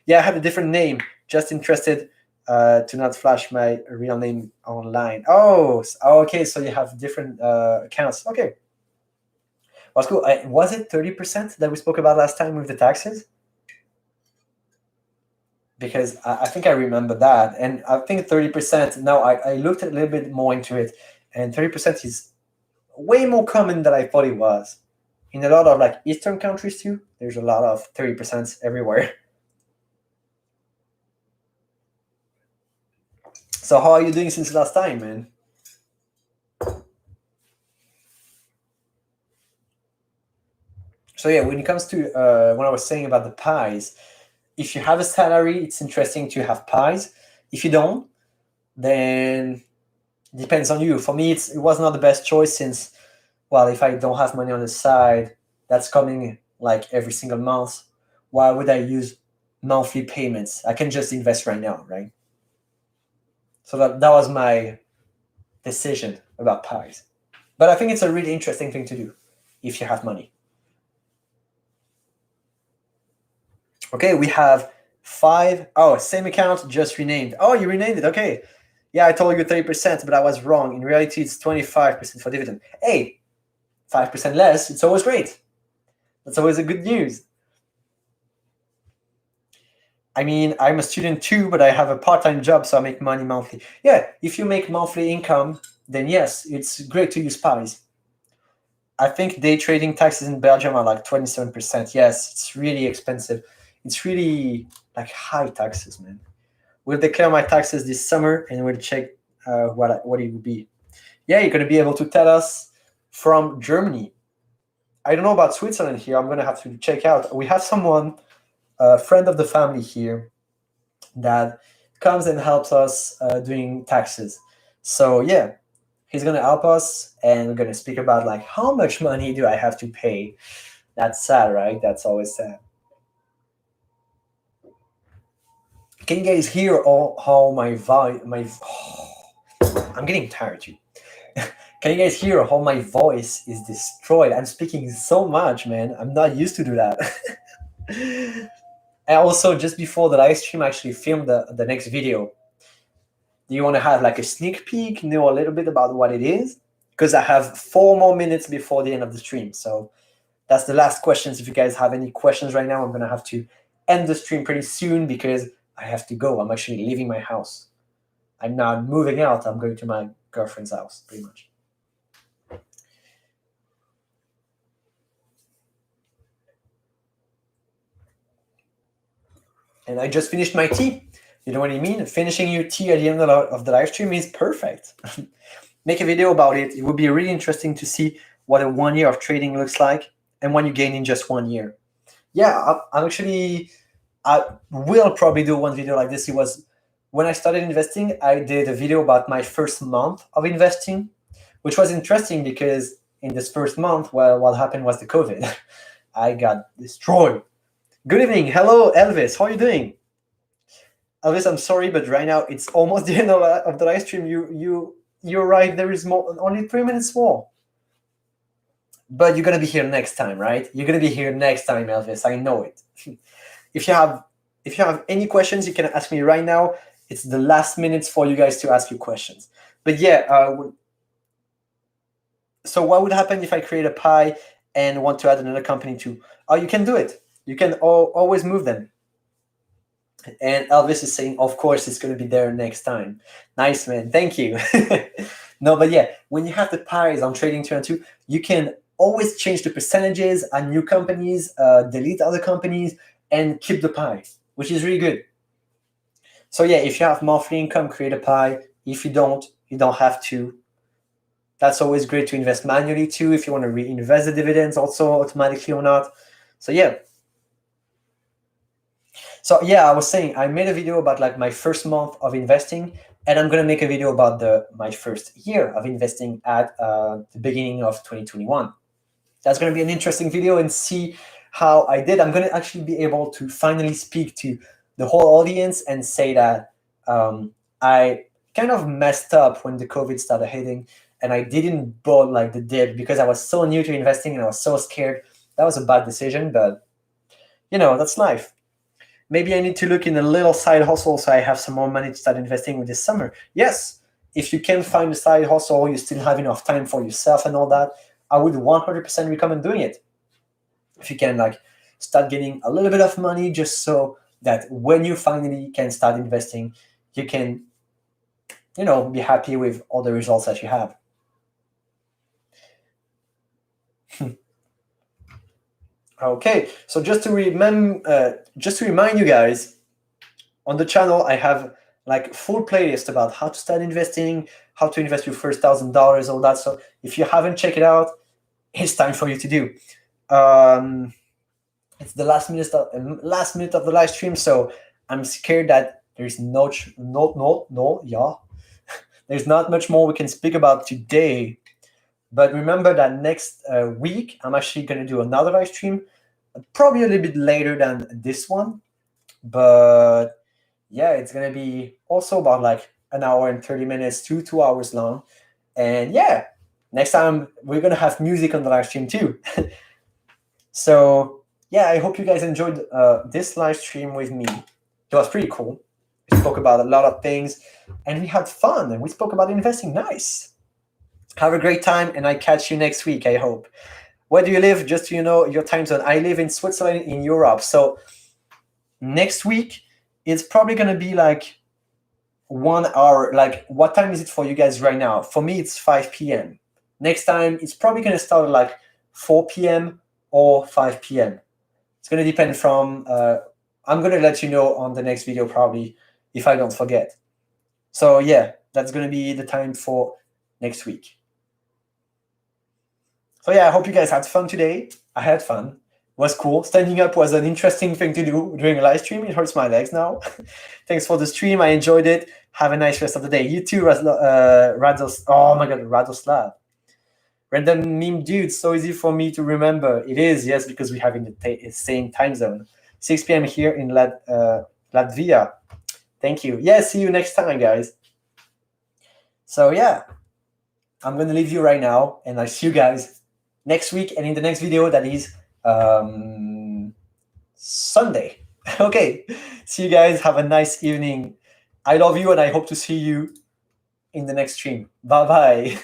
I have a different name. Just interested to not flash my real name online. Oh, okay. So you have different accounts. Okay. Well, cool. Was it 30% that we spoke about last time with the taxes? Because I think I remember that. And I think 30%, now I looked a little bit more into it, and 30% is way more common than I thought it was. In a lot of like Eastern countries too, there's a lot of 30% everywhere. So how are you doing since last time, man? So yeah, when it comes to when I was saying about the pies, if you have a salary, it's interesting to have pies. If you don't, then it depends on you. For me, it was not the best choice since, well, if I don't have money on the side, that's coming like every single month. Why would I use monthly payments? I can just invest right now, right? So that was my decision about pies. But I think it's a really interesting thing to do if you have money. Okay, we have 5. Oh, same account, just renamed. Oh, you renamed it. Okay. Yeah, I told you 30%, but I was wrong. In reality, it's 25% for dividend. Hey, 5% less, it's always great. That's always a good news. I mean, I'm a student too, but I have a part-time job, so I make money monthly. Yeah, if you make monthly income, then yes, it's great to use pies. I think day trading taxes in Belgium are like 27%. Yes, it's really expensive. It's really like high taxes, man. We'll declare my taxes this summer and we'll check what it will be. Yeah, you're going to be able to tell us from Germany. I don't know about Switzerland here. I'm going to have to check out. We have someone, a friend of the family here, that comes and helps us doing taxes. So yeah, he's going to help us, and we're going to speak about like how much money do I have to pay. That's sad, right? That's always sad. Can you guys hear how my I'm getting tired too. Can you guys hear how my voice is destroyed? I'm speaking so much, man. I'm not used to do that. And also, just before the live stream, I actually filmed the next video. Do you want to have like a sneak peek, know a little bit about what it is? Because I have 4 more minutes before the end of the stream. So that's the last questions. If you guys have any questions right now, I'm gonna have to end the stream pretty soon because I have to go. I'm actually leaving my house. I'm not moving out. I'm going to my girlfriend's house, pretty much. And I just finished my tea. You know what I mean? Finishing your tea at the end of the live stream is perfect. Make a video about it. It would be really interesting to see what a 1 year of trading looks like and what you gain in just 1 year. Yeah, I will probably do one video like this. It was when I started investing, I did a video about my first month of investing, which was interesting because in this first month, well, what happened was the COVID. I got destroyed. Good evening. Hello, Elvis. How are you doing? Elvis, I'm sorry, but right now it's almost the end of the live stream. You're right. There is only 3 minutes more. But you're gonna be here next time, right? You're gonna be here next time, Elvis. I know it. If you have any questions, you can ask me right now. It's the last minutes for you guys to ask you questions. But yeah, so what would happen if I create a pie and want to add another company too? Oh, you can do it. You can always move them. And Elvis is saying, of course, it's going to be there next time. Nice, man. Thank you. No, but yeah, when you have the pies on Trading 212, you can always change the percentages on new companies, delete other companies, and keep the pie, which is really good. So yeah, if you have monthly income, create a pie. If you don't have to. That's always great to invest manually too, if you want to reinvest the dividends also automatically or not. So yeah. So yeah, I was saying I made a video about like my first month of investing, and I'm gonna make a video about my first year of investing at the beginning of 2021. That's gonna be an interesting video and see how I did. I'm gonna actually be able to finally speak to the whole audience and say that I kind of messed up when the COVID started hitting, and I didn't bought like the dip because I was so new to investing and I was so scared. That was a bad decision, but you know, that's life. Maybe I need to look in a little side hustle so I have some more money to start investing with this summer. Yes, if you can find a side hustle, you still have enough time for yourself and all that, I would 100% recommend doing it. If you can like start getting a little bit of money just so that when you finally can start investing, you can, you know, be happy with all the results that you have. Okay, so just to remind you guys, on the channel I have like full playlist about how to start investing, how to invest your first $1,000, all that. So if you haven't checked it out, it's time for you to do. It's the last minute of the live stream, so I'm scared that there's there's not much more we can speak about today. But remember that next week, I'm actually going to do another live stream, probably a little bit later than this one. But yeah, it's going to be also about like an hour and 30 minutes to 2 hours long. And yeah, next time we're going to have music on the live stream too. So yeah, I hope you guys enjoyed this live stream with me. It was pretty cool. We spoke about a lot of things and we had fun and we spoke about investing. Nice. Have a great time, and I catch you next week, I hope. Where do you live? Just so you know, your time zone. I live in Switzerland, in Europe. So next week, it's probably going to be like 1 hour. Like, what time is it for you guys right now? For me, it's 5 p.m. Next time, it's probably going to start at like 4 p.m. or 5 p.m. It's going to depend from, I'm going to let you know on the next video probably if I don't forget. So yeah, that's going to be the time for next week. So yeah, I hope you guys had fun today. I had fun. It was cool. Standing up was an interesting thing to do during a live stream. It hurts my legs now. Thanks for the stream. I enjoyed it. Have a nice rest of the day. You too, Rados. Oh my God, Radoslav. Random meme dude. So easy for me to remember. It is, yes, because we have in the same time zone. 6 p.m. here in Latvia. Thank you. Yeah, see you next time, guys. So yeah, I'm going to leave you right now, and I'll see you guys next week and in the next video, that is Sunday. Okay, see you guys. Have a nice evening. I love you, and I hope to see you in the next stream. Bye-bye.